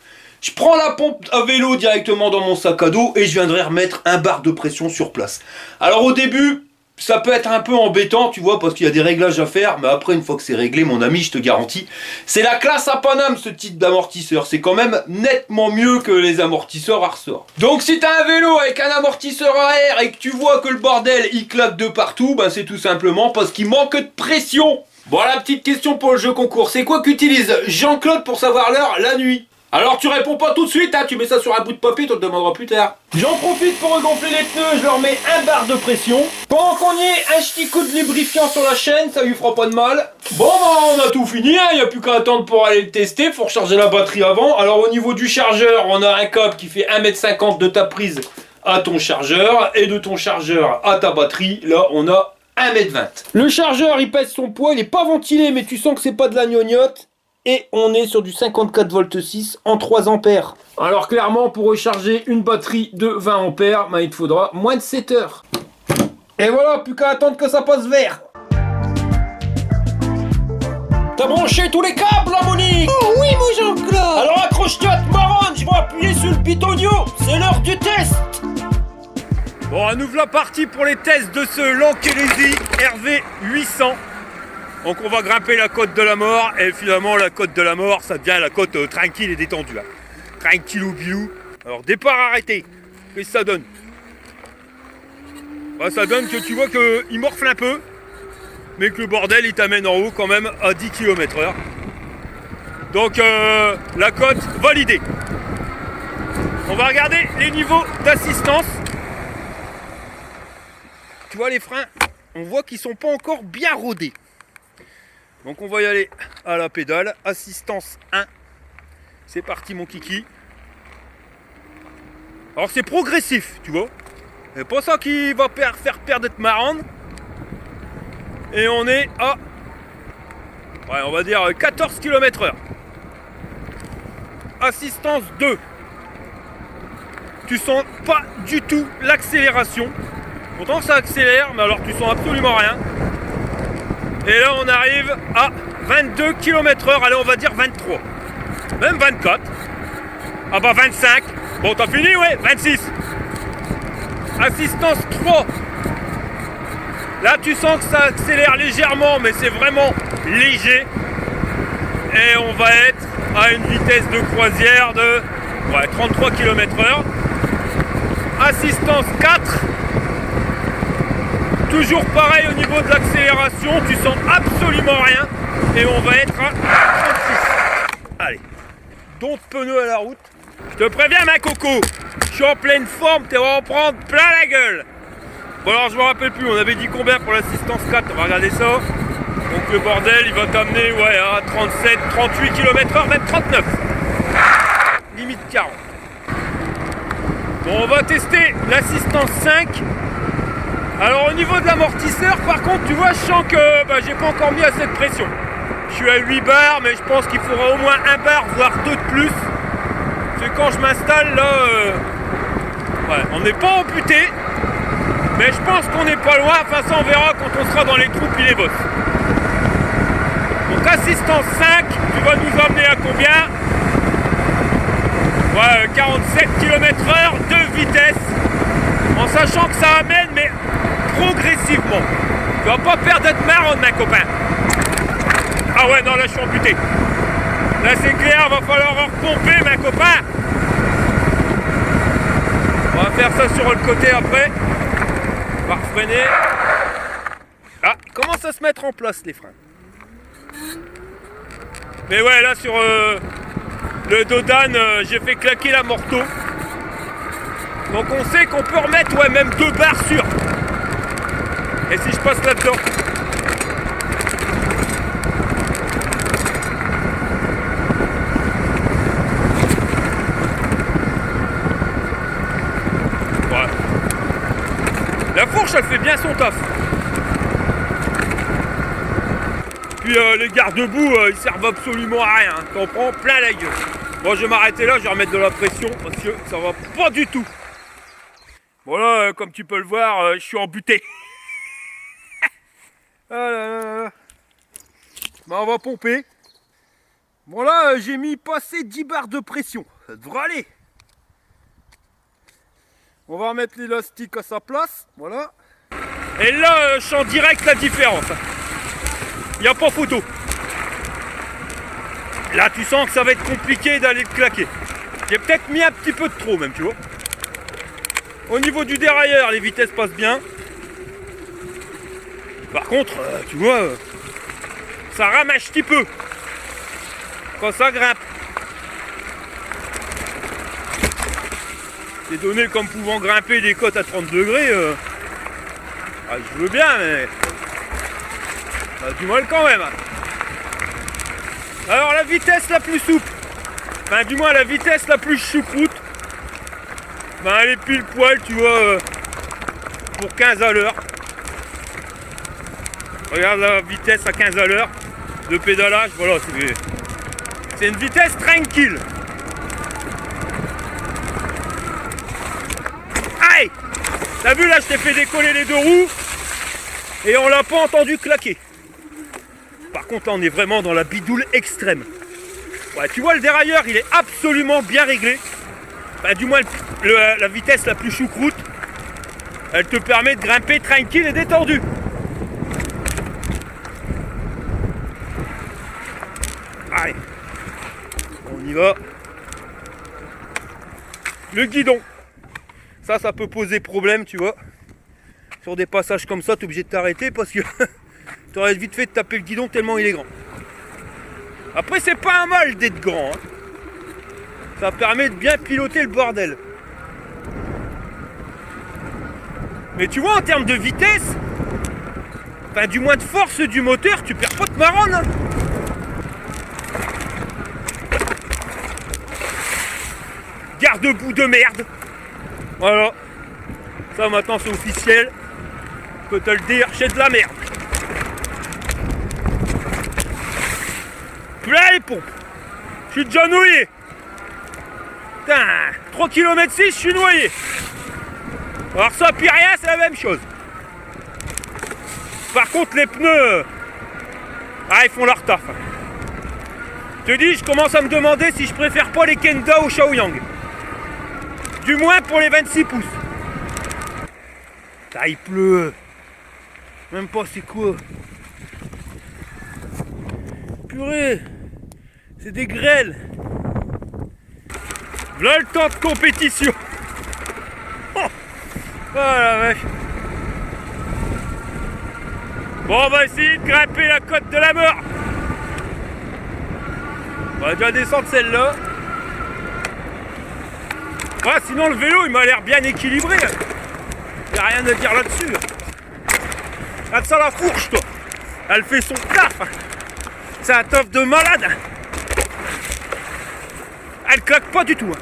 Je prends la pompe à vélo directement dans mon sac à dos et je viendrai remettre un bar de pression sur place. Alors au début, ça peut être un peu embêtant, tu vois, parce qu'il y a des réglages à faire, mais après, une fois que c'est réglé, mon ami, je te garantis, c'est la classe à Paname, ce type d'amortisseur. C'est quand même nettement mieux que les amortisseurs à ressort. Donc si t'as un vélo avec un amortisseur à air et que tu vois que le bordel, il claque de partout, ben c'est tout simplement parce qu'il manque de pression. Bon, la petite question pour le jeu concours, c'est quoi qu'utilise Jean-Claude pour savoir l'heure la nuit? Alors tu réponds pas tout de suite, hein, tu mets ça sur un bout de papier, tu te demanderas plus tard. J'en profite pour regonfler les pneus, je leur mets un bar de pression. Pendant qu'on y est, un petit coup de lubrifiant sur la chaîne, ça lui fera pas de mal. Bon bah on a tout fini, il n'y a plus qu'à attendre pour aller le tester, faut recharger la batterie avant. Alors au niveau du chargeur, on a un câble qui fait 1,50 m de ta prise à ton chargeur et de ton chargeur à ta batterie, là on a 1,20 m. Le chargeur il pèse son poids, il est pas ventilé mais tu sens que c'est pas de la gnognotte. Et on est sur du 54 volts 6 en 3 ampères. Alors clairement pour recharger une batterie de 20 ampères, bah, il te faudra moins de 7 heures. Et voilà, plus qu'à attendre que ça passe vert. T'as branché tous les câbles là Monique? Oh oui mon Jean-Claude. Alors accroche-toi à te marronne, je vais appuyer sur le bitonio, c'est l'heure du test. Bon, à nous voilà parti pour les tests de ce Lankelesi RV 800. Donc on va grimper la côte de la mort et finalement la côte de la mort ça devient la côte tranquille et détendue. Hein. Tranquillou bilou. Alors départ arrêté. Qu'est-ce que ça donne? Bah, ça donne que tu vois qu'il morfle un peu, mais que le bordel il t'amène en haut quand même à 10 km/h. Donc la cote validée. On va regarder les niveaux d'assistance. Tu vois les freins, on voit qu'ils sont pas encore bien rodés. Donc on va y aller à la pédale. Assistance 1. C'est parti mon kiki. Alors c'est progressif, tu vois. C'est pas ça qui va faire perdre notre marrande. Et on est à, ouais, on va dire 14 km/h. Assistance 2. Tu sens pas du tout l'accélération. Pourtant ça accélère, mais alors tu sens absolument rien. Et là on arrive à 22 km/h. Allez, on va dire 23. Même 24. Ah bah 25. Bon, t'as fini, ouais, 26. Assistance 3. Là, tu sens que ça accélère légèrement, mais c'est vraiment léger. Et on va être à une vitesse de croisière de 33 km/h. Assistance 4. Toujours pareil au niveau de l'accélération, tu sens absolument rien. Et on va être à 36. Allez, don de pneus à la route. Je te préviens ma coco, je suis en pleine forme, tu vas en prendre plein la gueule. Bon alors je me rappelle plus, on avait dit combien pour l'assistance 4, on va regarder ça. Donc le bordel il va t'amener à 37, 38 km/h, même 39. Limite 40. Bon on va tester l'assistance 5. Alors au niveau de l'amortisseur par contre tu vois je sens que j'ai pas encore mis assez de pression. Je suis à 8 bars mais je pense qu'il faudra au moins 1 bar voire 2 de plus. Quand je m'installe là, on n'est pas amputé, mais je pense qu'on n'est pas loin. Enfin ça on verra quand on sera dans les trous puis les bosses. Donc assistance 5, tu vas nous emmener à combien? 47 km/h de vitesse, en sachant que ça amène mais progressivement. Tu vas pas perdre de marron ma copain. Ah ouais non là je suis amputé. Là c'est clair, va falloir repomper ma copain. On va faire ça sur le côté après. On va refreiner. Ah, il commence à se mettre en place les freins. Mais ouais là sur le Dodan j'ai fait claquer la morteau. Donc on sait qu'on peut remettre même 2 barres sûres. Et si je passe là-dedans? La fourche elle fait bien son taf. Puis les garde-boue ils servent absolument à rien. T'en prends plein la gueule. Bon je vais m'arrêter là, je vais remettre de la pression parce que ça va pas du tout. Bon là comme tu peux le voir, je suis embuté. Ah là là là. Bah, on va pomper. Bon là j'ai mis passer 10 bars de pression. Ça devrait aller. On va remettre l'élastique à sa place, voilà. Et là, je sens direct la différence. Il n'y a pas photo. Là, tu sens que ça va être compliqué d'aller le claquer. J'ai peut-être mis un petit peu de trop même, tu vois. Au niveau du dérailleur, les vitesses passent bien. Par contre, tu vois, ça rame un petit peu. Quand ça grimpe. C'est donné comme pouvant grimper des côtes à 30 degrés. Je veux bien, mais ça a du mal quand même. Alors la vitesse la plus souple, enfin du moins la vitesse la plus choucroute, elle est pile poil, tu vois, pour 15 à l'heure. Regarde la vitesse à 15 à l'heure de pédalage, voilà, c'est une vitesse tranquille. T'as vu là, je t'ai fait décoller les 2 roues et on l'a pas entendu claquer. Par contre là on est vraiment dans la bidoule extrême. Ouais, tu vois le dérailleur il est absolument bien réglé. Du moins la vitesse la plus choucroute, elle te permet de grimper tranquille et détendu. Allez, on y va. Le guidon. Ça peut poser problème, tu vois. Sur des passages comme ça, tu es obligé de t'arrêter parce que tu aurais vite fait de taper le guidon tellement il est grand. Après, c'est pas un mal d'être grand. Hein. Ça permet de bien piloter le bordel. Mais tu vois, en termes de vitesse, enfin, du moins de force du moteur, tu perds pas de marronne. Hein. Garde-boue de merde. Voilà. Ça, maintenant, c'est officiel. Je peux te le dire, c'est de la merde. Plein les pompes. Je suis déjà noyé. Putain, 3 km 6, je suis noyé. Alors ça, puis rien, c'est la même chose. Par contre, les pneus, ils font leur taf. Je te dis, je commence à me demander si je préfère pas les Kenda au Shaoyang. Du moins pour les 26 pouces. Putain, il pleut. Même pas c'est quoi. Purée. C'est des grêles. Là le temps de compétition. Oh, la vache. Bon, on va essayer de grimper la côte de la mort. On va déjà descendre celle-là. Ah, sinon le vélo il m'a l'air bien équilibré. Il n'y a rien à dire là-dessus. Regarde ça la fourche toi. Elle fait son taf. C'est un taf de malade. Elle claque pas du tout.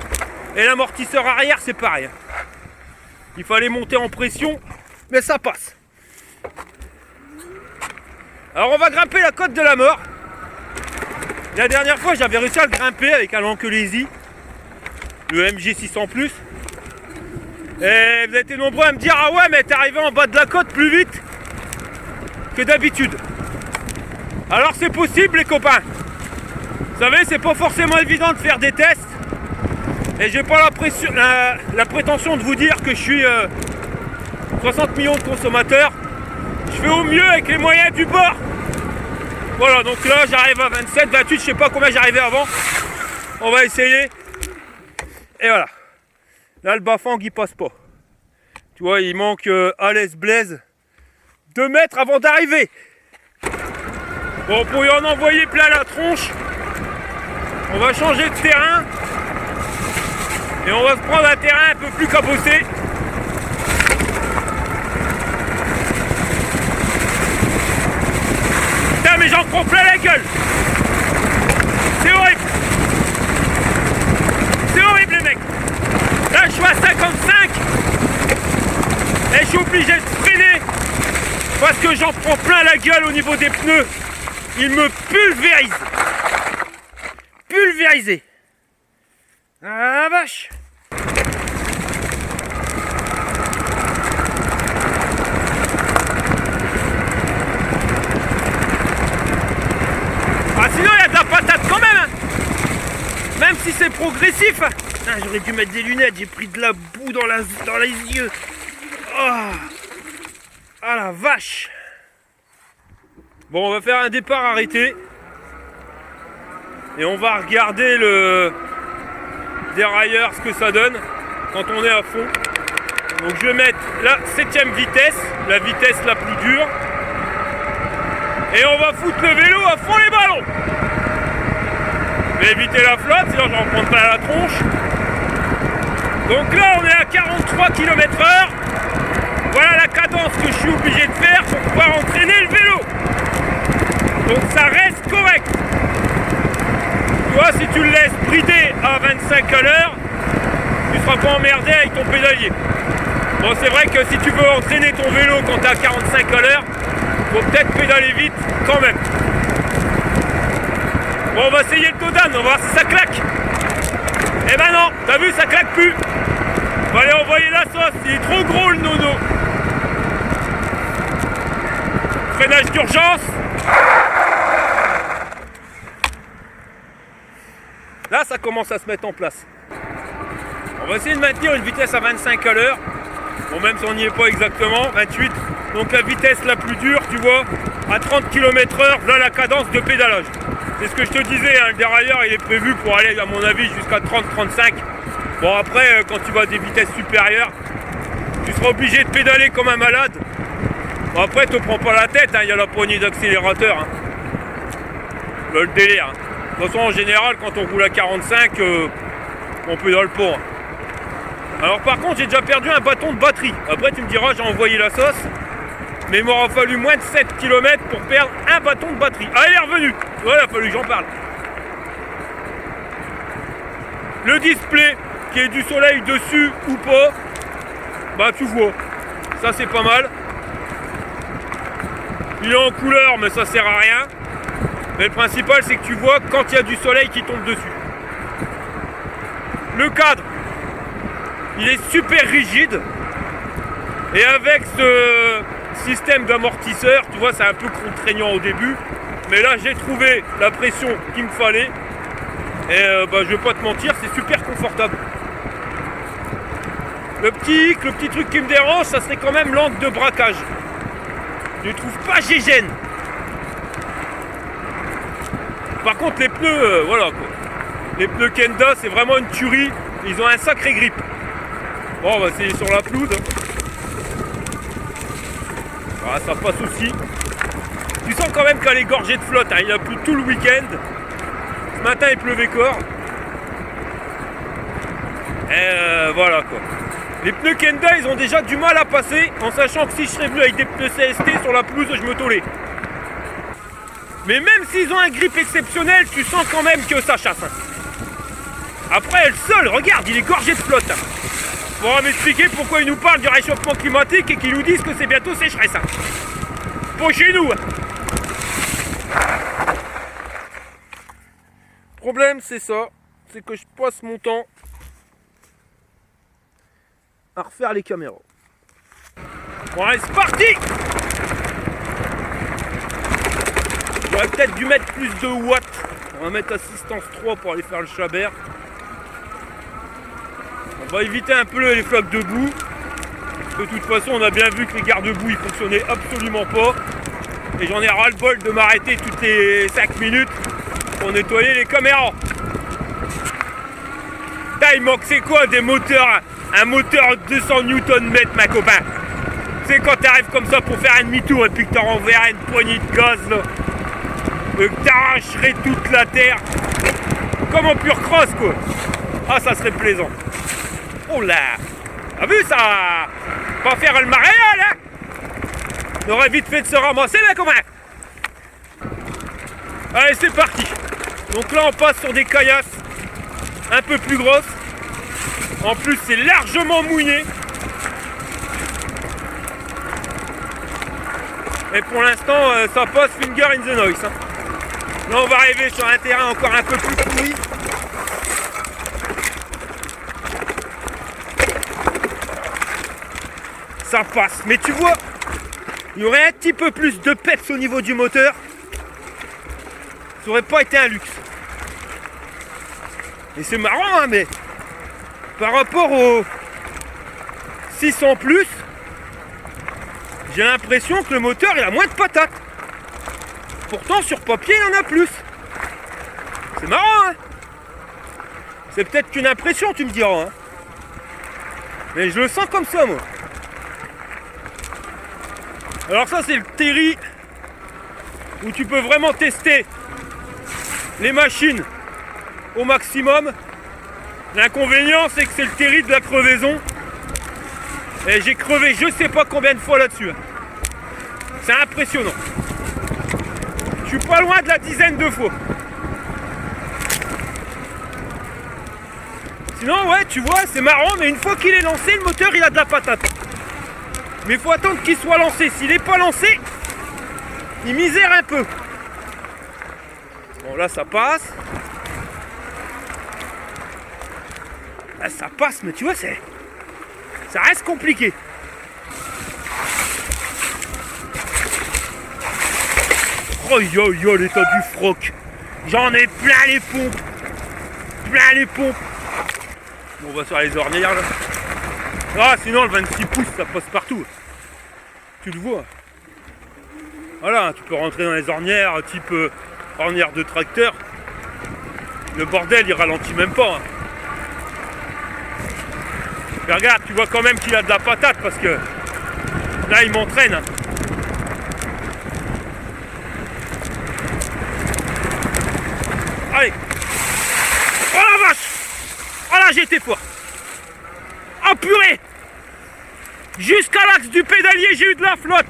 Et l'amortisseur arrière c'est pareil. Il fallait monter en pression, mais ça passe. Alors on va grimper la côte de la mort. La dernière fois j'avais réussi à le grimper avec un Lankelesi, le MG600+. Et vous avez été nombreux à me dire ah ouais mais t'es arrivé en bas de la côte plus vite que d'habitude. Alors c'est possible les copains. Vous savez c'est pas forcément évident de faire des tests. Et j'ai pas la prétention de vous dire que je suis 60 millions de consommateurs. Je fais au mieux avec les moyens du bord. Voilà, donc là j'arrive à 27, 28, je sais pas combien j'arrivais avant. On va essayer. Et voilà. Là le Bafang il passe pas. Tu vois, il manque à l'aise Blaise 2 mètres avant d'arriver. Bon, pour y en envoyer plein la tronche, on va changer de terrain. Et on va se prendre un terrain un peu plus cabossé. Putain mais j'en prends plein la gueule. C'est horrible. C'est horrible les mecs. Là je suis à 55. Et je suis obligé de freiner. Parce que j'en prends plein la gueule au niveau des pneus. Ils me pulvérisent. Pulvérisé. Ah la vache. Ah sinon il y a de la patate quand même hein. Même si c'est progressif. Ah, j'aurais dû mettre des lunettes, j'ai pris de la boue dans les yeux. Oh. Ah la vache. Bon on va faire un départ arrêté. Et on va regarder le dérailleur ce que ça donne quand on est à fond. Donc je vais mettre la 7ème vitesse, la vitesse la plus dure. Et on va foutre le vélo à fond les ballons. Je vais éviter la flotte, sinon je vais en prendre plein la tronche. Donc là on est à 43 km/h. Voilà la cadence que je suis obligé de faire pour pouvoir entraîner le vélo. Donc ça reste correct. Tu vois, si tu le laisses brider à 25 à l'heure, tu ne seras pas emmerdé avec ton pédalier. Bon, c'est vrai que si tu veux entraîner ton vélo quand tu es à 45 à l'heure, faut peut-être pédaler vite quand même. Bon, on va essayer le Todan, on va voir si ça claque. Eh ben non, t'as vu, ça claque plus. On va aller envoyer la sauce, il est trop gros le nono. Freinage d'urgence. Là, ça commence à se mettre en place. On va essayer de maintenir une vitesse à 25 à l'heure. Bon, même si on n'y est pas exactement, 28. Donc la vitesse la plus dure, tu vois, à 30 km/h, voilà la cadence de pédalage. C'est ce que je te disais, hein, le dérailleur, il est prévu pour aller, à mon avis, jusqu'à 30-35. Bon, après, quand tu vas à des vitesses supérieures, tu seras obligé de pédaler comme un malade. Bon, après, te prends pas la tête, il y a la poignée d'accélérateur. Hein. Le délire. Hein. De toute façon, en général, quand on roule à 45, on peut dans le pont. Alors par contre, j'ai déjà perdu un bâton de batterie. Après, tu me diras, j'ai envoyé la sauce. Mais il m'aura fallu moins de 7 km pour perdre un bâton de batterie. Ah, il est revenu. Ouais, il a fallu que j'en parle. Le display, qui est du soleil dessus ou pas, bah tu vois. Ça, c'est pas mal. Il est en couleur, mais ça sert à rien. Mais le principal, c'est que tu vois quand il y a du soleil qui tombe dessus. Le cadre, il est super rigide. Et avec ce système d'amortisseur, tu vois, c'est un peu contraignant au début. Mais là, j'ai trouvé la pression qu'il me fallait. Et je vais pas te mentir, c'est super confortable. Le petit truc qui me dérange, ça serait quand même l'angle de braquage. Je trouve pas gégène. Par contre, les pneus, voilà quoi. Les pneus Kenda, c'est vraiment une tuerie. Ils ont un sacré grip. Bon, on va essayer sur la pelouse. Voilà, ça passe aussi. Tu sens quand même qu'elle est gorgée de flotte. Hein. Il a plu tout le week-end. Ce matin, il pleuvait corps. Et voilà quoi. Les pneus Kenda, ils ont déjà du mal à passer, en sachant que si je serais venu avec des pneus CST sur la pelouse, je me tôlais. Mais même s'ils ont un grip exceptionnel, tu sens quand même que ça chasse. Après, le sol, regarde, il est gorgé de flotte. On va m'expliquer pourquoi ils nous parlent du réchauffement climatique et qu'ils nous disent que c'est bientôt sécheresse. Pas chez nous. Le problème, c'est ça. C'est que je passe mon temps à refaire les caméras. Bon, allez, c'est parti! J'aurais peut-être dû mettre plus de watts. On va mettre assistance 3 pour aller faire le chabert. On va éviter un peu les flaques de boue. De toute façon, on a bien vu que les garde-boue, ils fonctionnaient absolument pas. Et j'en ai ras-le-bol de m'arrêter toutes les 5 minutes pour nettoyer les caméras. Là, il manque, c'est quoi des moteurs? Un moteur 200 Nm, ma copain. C'est quand tu arrives comme ça pour faire un demi-tour et puis que tu renverrais une poignée de gaz là. Que t'arracherais toute la terre. Comme en pure crosse quoi. Ah, ça serait plaisant. Oh là. T'as vu ça? Pas faire le maréal hein. On aurait vite fait de se ramasser ma copain. Allez, c'est parti. Donc là, on passe sur des caillasses un peu plus grosses. En plus, c'est largement mouillé. Et pour l'instant, ça passe finger in the noise. Hein. Là, on va arriver sur un terrain encore un peu plus pourri. Ça passe. Mais tu vois, il y aurait un petit peu plus de peps au niveau du moteur. Ça aurait pas été un luxe. Et c'est marrant, hein, mais par rapport aux 600 plus, j'ai l'impression que le moteur il a moins de patates. Pourtant sur papier il en a plus. C'est marrant hein. C'est peut-être qu'une impression tu me diras hein. Mais je le sens comme ça moi. Alors ça c'est le Terry où tu peux vraiment tester les machines au maximum. L'inconvénient c'est que c'est le Terry de la crevaison. Et j'ai crevé je sais pas combien de fois là-dessus. C'est impressionnant. Je suis pas loin de la dizaine de fois. Sinon ouais tu vois c'est marrant mais une fois qu'il est lancé le moteur il a de la patate. Mais il faut attendre qu'il soit lancé. S'il n'est pas lancé, il misère un peu. Bon là ça passe. Là ça passe mais tu vois ça reste compliqué. Oh yo yo l'état du froc. J'en ai plein les pompes. Plein les pompes. Bon, on va sur les ornières là. Ah sinon le 26 pouces ça passe partout. Tu le vois. Voilà, tu peux rentrer dans les ornières type ornière de tracteur. Le bordel il ralentit même pas. Hein. Mais regarde, tu vois quand même qu'il a de la patate parce que là il m'entraîne. Hein. Allez. démarrage était fort. Oh purée! Jusqu'à l'axe du pédalier, j'ai eu de la flotte.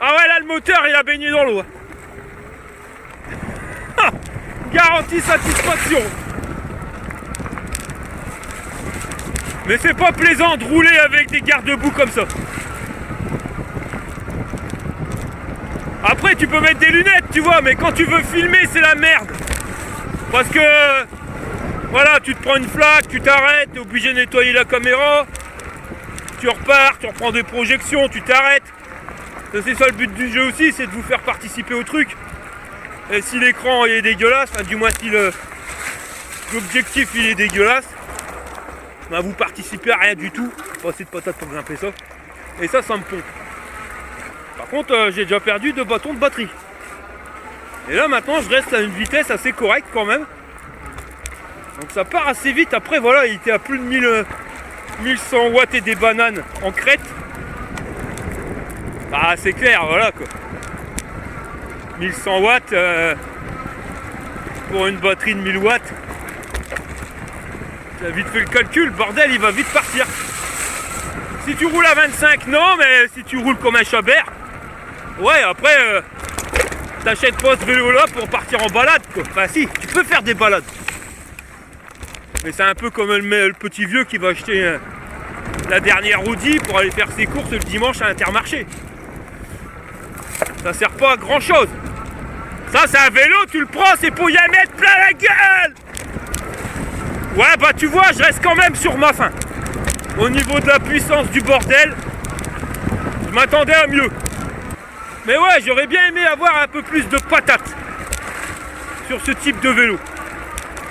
Ah ouais, là, le moteur, il a baigné dans l'eau. Ah, garantie satisfaction. Mais c'est pas plaisant de rouler avec des garde-boue comme ça. Après, tu peux mettre des lunettes, tu vois, mais quand tu veux filmer, c'est la merde. Parce que, voilà, tu te prends une flaque, tu t'arrêtes, t'es obligé de nettoyer la caméra. Tu repars, tu reprends des projections, tu t'arrêtes. C'est ça le but du jeu aussi, c'est de vous faire participer au truc. Et si l'écran est dégueulasse, enfin, du moins si l'objectif il est dégueulasse, ben vous participez à rien du tout. Pas assez de patates pour grimper ça. Et ça me pompe. Par contre, j'ai déjà perdu 2 bâtons de batterie. Et là maintenant, je reste à une vitesse assez correcte quand même. Donc ça part assez vite. Après, voilà, il était à plus de 1100 watts et des bananes en crête. Ah, c'est clair, voilà quoi. 1100 watts pour une batterie de 1000 watts. Tu as vite fait le calcul, le bordel il va vite partir. Si tu roules à 25, non, mais si tu roules comme un chabert, ouais, après, t'achètes pas ce vélo là pour partir en balade quoi. Enfin si, tu peux faire des balades. Mais c'est un peu comme le petit vieux qui va acheter la dernière Audi pour aller faire ses courses le dimanche à Intermarché. Ça sert pas à grand chose. Ça c'est un vélo, tu le prends, c'est pour y en mettre plein la gueule. Ouais bah tu vois, je reste quand même sur ma faim. Au niveau de la puissance du bordel, je m'attendais à mieux. Mais ouais, j'aurais bien aimé avoir un peu plus de patates sur ce type de vélo.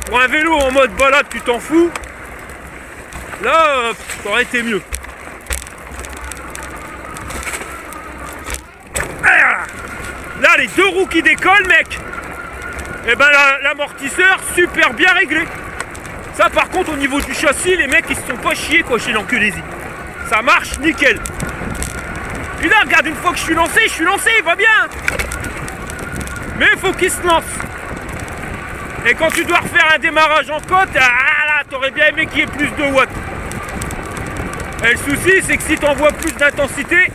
Pour un vélo en mode balade, tu t'en fous. Là, ça aurait été mieux. Là, les 2 roues qui décollent, mec. Et ben l'amortisseur, super bien réglé. Ça, par contre, au niveau du châssis, les mecs, ils se sont pas chiés, quoi, chez l'Enculésie. Ça marche, nickel. Puis là, regarde, une fois que je suis lancé, il va bien. Mais il faut qu'il se lance. Et quand tu dois refaire un démarrage en côte, ah là, t'aurais bien aimé qu'il y ait plus de watts. Et le souci, c'est que si t'envoies plus d'intensité,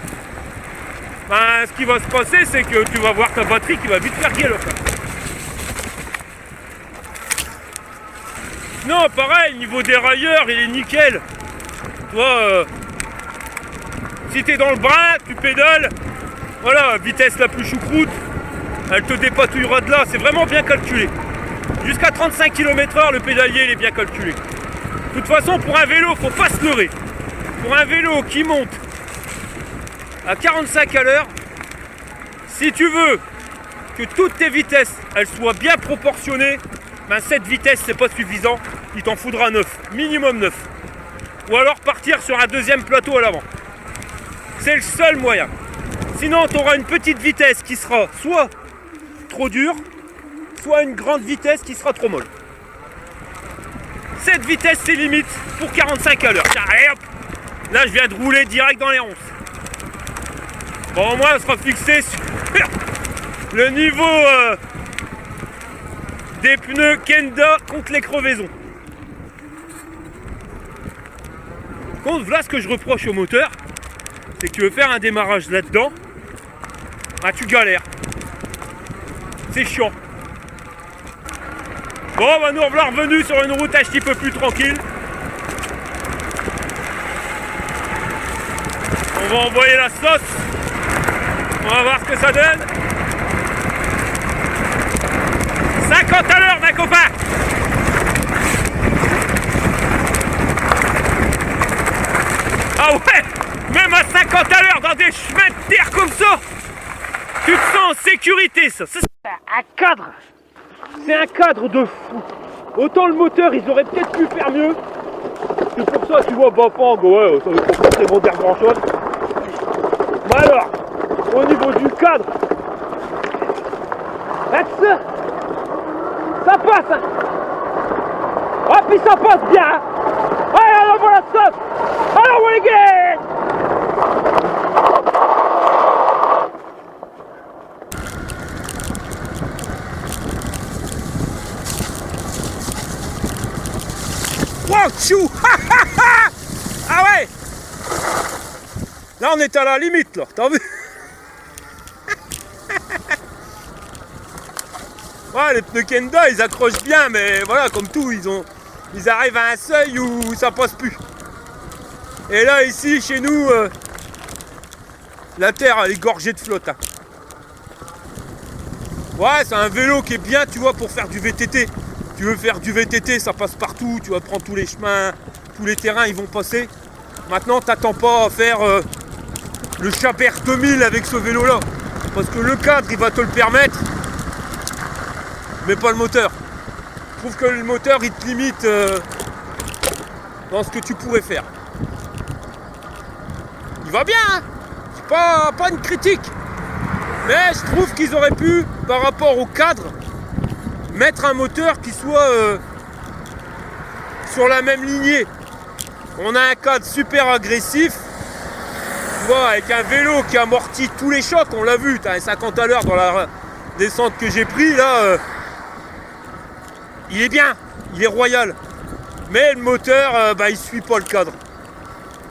ben, ce qui va se passer, c'est que tu vas voir ta batterie qui va vite faire gueule. Non, pareil, niveau dérailleur, il est nickel. Toi, si t'es dans le brin, tu pédales, voilà, vitesse la plus choucroute, elle te dépatouillera de là, c'est vraiment bien calculé. Jusqu'à 35 km/h, le pédalier il est bien calculé. De toute façon, pour un vélo, faut pas se leurrer. Pour un vélo qui monte à 45 à l'heure, si tu veux que toutes tes vitesses elles soient bien proportionnées, ben 7 vitesses c'est pas suffisant, il t'en faudra 9, minimum 9. Ou alors partir sur un deuxième plateau à l'avant. C'est le seul moyen. Sinon tu auras une petite vitesse qui sera soit trop dure, soit une grande vitesse qui sera trop molle. 7 vitesses c'est limite pour 45 à l'heure. Allez hop, là je viens de rouler direct dans les ronces. Bon au moins on sera fixé sur le niveau des pneus Kenda contre les crevaisons. Par contre, voilà ce que je reproche au moteur, c'est que tu veux faire un démarrage là-dedans, ah, tu galères. C'est chiant. Bon, bah nous voilà revenus sur une route un petit peu plus tranquille. On va envoyer la sauce. On va voir ce que ça donne. 50 à l'heure, ma copain. Ah ouais, même à 50 à l'heure dans des chemins de terre comme ça, tu te sens en sécurité, ça. C'est un cadre. C'est un cadre de fou. Autant le moteur, ils auraient peut-être pu faire mieux. C'est pour ça, tu vois, Bapang, ouais, ça veut pas forcément dire grand-chose. Mais alors, au niveau du cadre, ça passe, hein. Ah, puis ça passe bien, hein. Allez, alors voilà ça. Alors, les gars. Wow, Oh, tchou. Ah ouais. Là, on est à la limite, là. T'as vu? Ouais, les pneus Kenda, ils accrochent bien, mais voilà, comme tout, ils arrivent à un seuil où ça passe plus. Et là, ici, chez nous, la terre, elle est gorgée de flotte. Hein. Ouais, c'est un vélo qui est bien, tu vois, pour faire du VTT. Tu veux faire du VTT, ça passe partout, tu vas prendre tous les chemins, tous les terrains, ils vont passer. Maintenant, t'attends pas à faire le Chabert 2000 avec ce vélo-là. Parce que le cadre, il va te le permettre, mais pas le moteur. Je trouve que le moteur, il te limite dans ce que tu pourrais faire. Il va bien, hein, c'est pas une critique. Mais je trouve qu'ils auraient pu, par rapport au cadre, mettre un moteur qui soit sur la même lignée. On a un cadre super agressif, tu vois, avec un vélo qui amortit tous les chocs, on l'a vu, tu as un 50 à l'heure dans la descente que j'ai pris, là, il est bien, il est royal. Mais le moteur, il suit pas le cadre.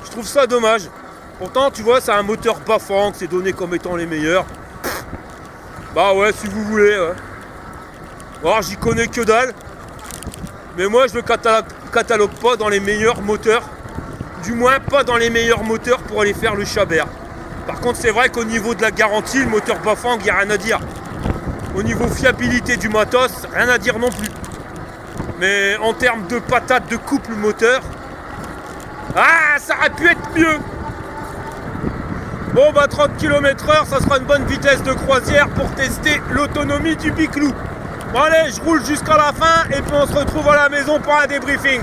Je trouve ça dommage. Pourtant, tu vois, c'est un moteur Bafang, c'est donné comme étant les meilleurs. Bah ouais, si vous voulez, ouais. Alors, j'y connais que dalle. Mais moi, je le catalogue pas dans les meilleurs moteurs. Du moins, pas dans les meilleurs moteurs pour aller faire le Chabert. Par contre, c'est vrai qu'au niveau de la garantie, le moteur Bafang, il n'y a rien à dire. Au niveau fiabilité du matos, rien à dire non plus. Mais en termes de patate de couple moteur, ah, ça aurait pu être mieux. Bon, 30 km/h, ça sera une bonne vitesse de croisière pour tester l'autonomie du Biclou. Bon allez, je roule jusqu'à la fin et puis on se retrouve à la maison pour un débriefing.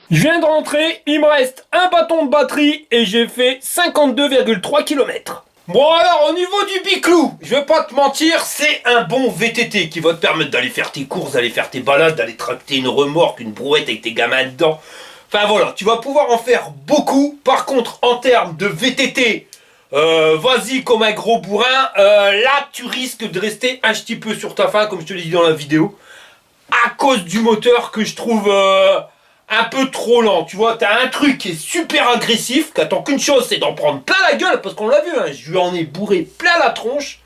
Je viens de rentrer, il me reste un bâton de batterie et j'ai fait 52,3 km. Bon alors, au niveau du Biclou, je vais pas te mentir, c'est un bon VTT qui va te permettre d'aller faire tes courses, d'aller faire tes balades, d'aller tracter une remorque, une brouette avec tes gamins dedans. Enfin voilà, tu vas pouvoir en faire beaucoup. Par contre, en termes de VTT, vas-y comme un gros bourrin, là tu risques de rester un petit peu sur ta faim, comme je te l'ai dit dans la vidéo, à cause du moteur que je trouve un peu trop lent. Tu vois, t'as un truc qui est super agressif, qui attend qu'une chose, c'est d'en prendre plein la gueule, parce qu'on l'a vu, hein, je lui en ai bourré plein la tronche,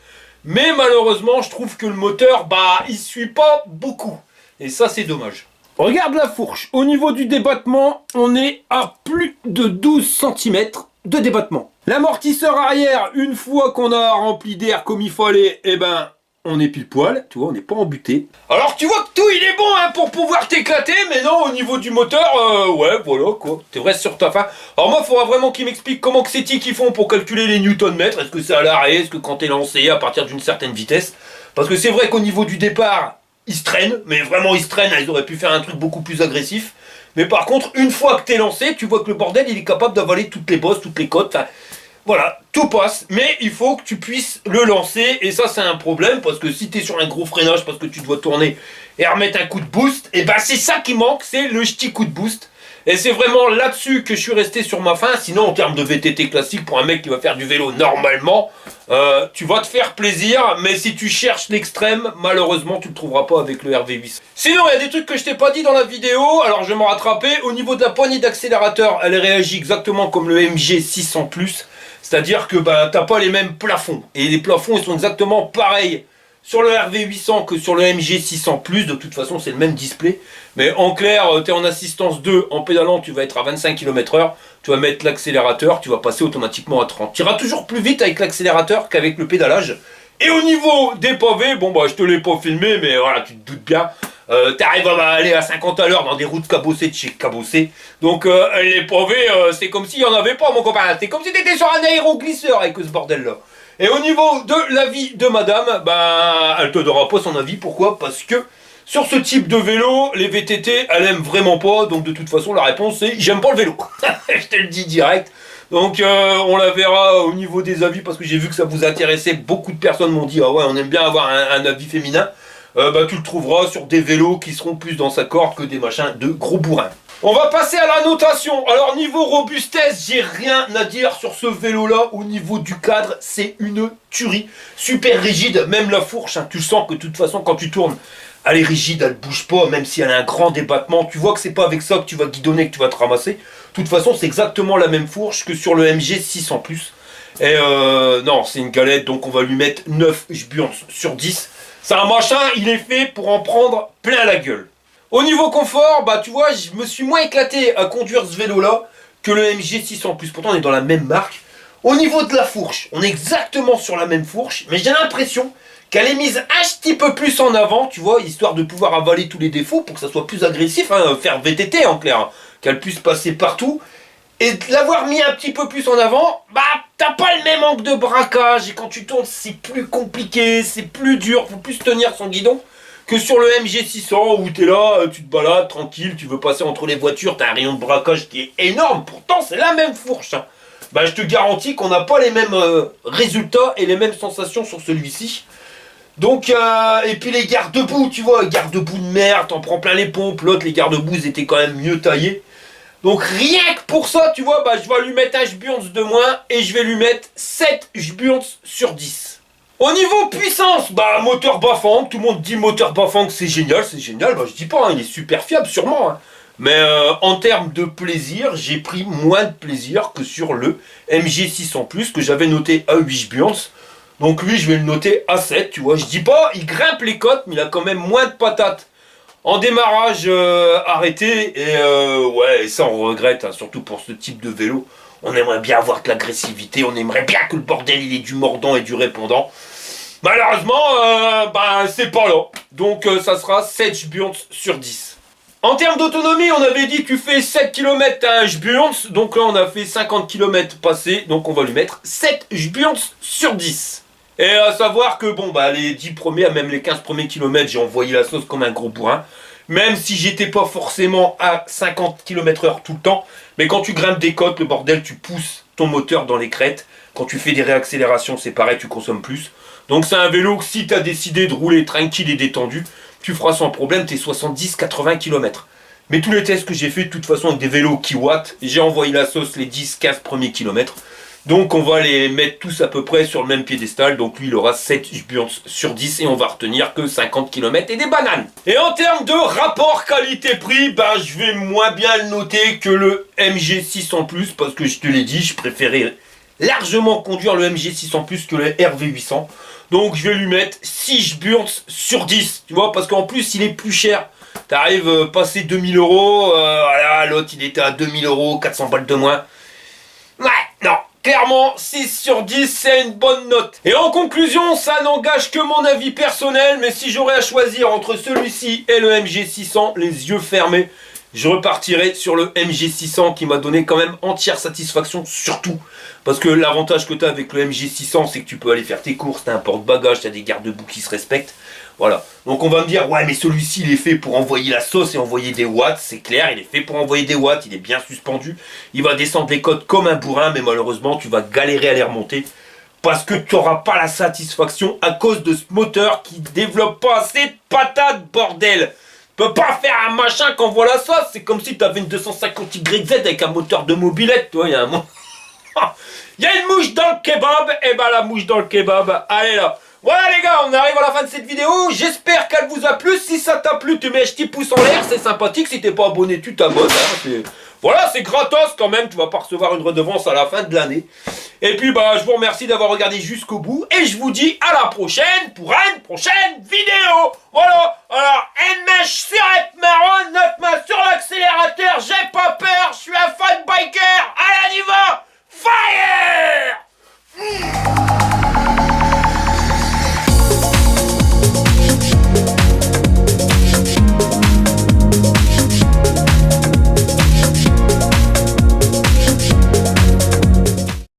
mais malheureusement, je trouve que le moteur, il suit pas beaucoup. Et ça, c'est dommage. Regarde la fourche, au niveau du débattement, on est à plus de 12 cm de débattement. L'amortisseur arrière, une fois qu'on a rempli d'air comme il fallait, on est pile poil, tu vois, on n'est pas embuté. Alors tu vois que tout il est bon hein, pour pouvoir t'éclater, mais non, au niveau du moteur, ouais, voilà quoi, tu restes sur ta faim. Alors moi, il faudra vraiment qu'ils m'expliquent comment que ces tics ils font pour calculer les newton-mètres. Est-ce que c'est à l'arrêt, est-ce que quand t'es lancé à partir d'une certaine vitesse? Parce que c'est vrai qu'au niveau du départ, ils se traînent, mais vraiment ils se traînent, ils auraient pu faire un truc beaucoup plus agressif. Mais par contre, une fois que t'es lancé, tu vois que le bordel il est capable d'avaler toutes les bosses, toutes les côtes, enfin... Voilà, tout passe, mais il faut que tu puisses le lancer, et ça c'est un problème, parce que si tu es sur un gros freinage, parce que tu dois tourner et remettre un coup de boost, et c'est ça qui manque, c'est le petit coup de boost. Et c'est vraiment là-dessus que je suis resté sur ma faim, sinon en termes de VTT classique, pour un mec qui va faire du vélo normalement, tu vas te faire plaisir, mais si tu cherches l'extrême, malheureusement tu ne le trouveras pas avec le RV800. Sinon, il y a des trucs que je t'ai pas dit dans la vidéo, alors je vais m'en rattraper. Au niveau de la poignée d'accélérateur, elle réagit exactement comme le MG600+. C'est-à-dire que t'as pas les mêmes plafonds. Et les plafonds ils sont exactement pareils sur le RV800 que sur le MG600+. De toute façon c'est le même display. Mais en clair, tu es en assistance 2. En pédalant tu vas être à 25 km/h. Tu vas mettre l'accélérateur, tu vas passer automatiquement à 30. Tu iras toujours plus vite avec l'accélérateur qu'avec le pédalage. Et au niveau des pavés, je te l'ai pas filmé, mais voilà, tu te doutes bien. T'arrives à aller à 50 à l'heure dans des routes cabossées de chez cabossé. Donc les pavés, c'est comme s'il n'y en avait pas mon copain. C'est comme si t'étais sur un aéroglisseur avec ce bordel là. Et au niveau de l'avis de madame, elle te donnera pas son avis. Pourquoi? Parce que sur ce type de vélo, les VTT, elle aime vraiment pas. Donc de toute façon la réponse c'est j'aime pas le vélo. Je te le dis direct. Donc on la verra au niveau des avis, parce que j'ai vu que ça vous intéressait. Beaucoup de personnes m'ont dit ah ouais, on aime bien avoir un avis féminin. Tu le trouveras sur des vélos qui seront plus dans sa corde que des machins de gros bourrins. On va passer à la notation. Alors niveau robustesse, j'ai rien à dire sur ce vélo-là. Au niveau du cadre, c'est une tuerie. Super rigide, même la fourche, hein, tu sens que de toute façon quand tu tournes, elle est rigide, elle bouge pas, même si elle a un grand débattement. Tu vois que c'est pas avec ça que tu vas guidonner, que tu vas te ramasser. De toute façon, c'est exactement la même fourche que sur le MG 600+. Et non, c'est une galette, donc on va lui mettre 9 jburs sur 10. C'est un machin, il est fait pour en prendre plein la gueule. Au niveau confort, bah tu vois, je me suis moins éclaté à conduire ce vélo-là que le MG 600+. Pourtant, on est dans la même marque. Au niveau de la fourche, on est exactement sur la même fourche, mais j'ai l'impression qu'elle est mise un petit peu plus en avant, tu vois, histoire de pouvoir avaler tous les défauts pour que ça soit plus agressif, hein, faire VTT en clair, hein, qu'elle puisse passer partout. Et de l'avoir mis un petit peu plus en avant, bah t'as pas le même angle de braquage, et quand tu tournes c'est plus compliqué, c'est plus dur, faut plus tenir son guidon que sur le MG 600 où t'es là, tu te balades tranquille, tu veux passer entre les voitures, t'as un rayon de braquage qui est énorme, pourtant c'est la même fourche, hein. Bah je te garantis qu'on n'a pas les mêmes résultats et les mêmes sensations sur celui-ci. Donc, et puis les garde-boue, tu vois, garde-boue de merde, t'en prends plein les pompes, l'autre les garde-boue ils étaient quand même mieux taillés. Donc rien que pour ça, tu vois, bah je vais lui mettre un jburs de moins et je vais lui mettre 7 jburs sur 10. Au niveau puissance, bah moteur Bafang, tout le monde dit moteur Bafang c'est génial, bah je dis pas, hein, il est super fiable sûrement. Hein. Mais en termes de plaisir, j'ai pris moins de plaisir que sur le MG 600+, que j'avais noté à 8 jburs. Donc lui je vais le noter à 7, tu vois, je dis pas, il grimpe les côtes, mais il a quand même moins de patates. En démarrage arrêté, et ouais, et ça on regrette, hein, surtout pour ce type de vélo. On aimerait bien avoir de l'agressivité, on aimerait bien que le bordel il ait du mordant et du répondant. Malheureusement, bah c'est pas là. Donc ça sera 7 jburs sur 10. En termes d'autonomie, on avait dit tu fais 7 km à 1 jburs, donc là on a fait 50 km passés, donc on va lui mettre 7 jburs sur 10. Et à savoir que bon bah les 10 premiers, même les 15 premiers kilomètres, j'ai envoyé la sauce comme un gros bourrin. Même si j'étais pas forcément à 50 km/h tout le temps. Mais quand tu grimpes des côtes, le bordel, tu pousses ton moteur dans les crêtes. Quand tu fais des réaccélérations, c'est pareil, tu consommes plus. Donc c'est un vélo que si tu as décidé de rouler tranquille et détendu, tu feras sans problème tes 70-80 km. Mais tous les tests que j'ai fait de toute façon avec des vélos qui wattent, j'ai envoyé la sauce les 10-15 premiers kilomètres. Donc on va les mettre tous à peu près sur le même piédestal. Donc lui il aura 7 jburs sur 10 et on va retenir que 50 km et des bananes. Et en termes de rapport qualité-prix, bah je vais moins bien le noter que le MG 600+, parce que je te l'ai dit, je préférais largement conduire le MG 600+ que le RV 800. Donc je vais lui mettre 6 jburs sur 10, tu vois, parce qu'en plus il est plus cher. T'arrives passer 2000 €, voilà, l'autre il était à 2000 €, 400 balles de moins. Ouais, non. Clairement, 6 sur 10, c'est une bonne note. Et en conclusion, ça n'engage que mon avis personnel, mais si j'aurais à choisir entre celui-ci et le MG 600, les yeux fermés, je repartirai sur le MG 600 qui m'a donné quand même entière satisfaction, surtout. Parce que l'avantage que tu as avec le MG 600, c'est que tu peux aller faire tes courses, tu as un porte-bagages, tu as des garde-boue qui se respectent. Voilà. Donc on va me dire, ouais mais celui-ci il est fait pour envoyer la sauce et envoyer des watts, c'est clair, il est fait pour envoyer des watts, il est bien suspendu, il va descendre les côtes comme un bourrin, mais malheureusement tu vas galérer à les remonter, parce que tu n'auras pas la satisfaction à cause de ce moteur qui développe pas assez de patates, bordel. Tu peux pas faire un machin qui envoie la sauce, c'est comme si tu avais une 250 YZ avec un moteur de mobilette, tu vois, il y a un moment... Il y a une mouche dans le kebab, et ben la mouche dans le kebab, allez là. Voilà les gars, on arrive à la fin de cette vidéo, j'espère qu'elle vous a plu. Si ça t'a plu, tu mets un petit pouce en l'air, c'est sympathique. Si t'es pas abonné, tu t'abonnes, hein. Voilà, c'est gratos quand même, tu vas pas recevoir une redevance à la fin de l'année. Et puis bah je vous remercie d'avoir regardé jusqu'au bout, et je vous dis à la prochaine pour une prochaine vidéo. Voilà, alors une main sur être marron, 9 mains sur l'accélérateur, j'ai pas peur, je suis un fan biker, allez on y va.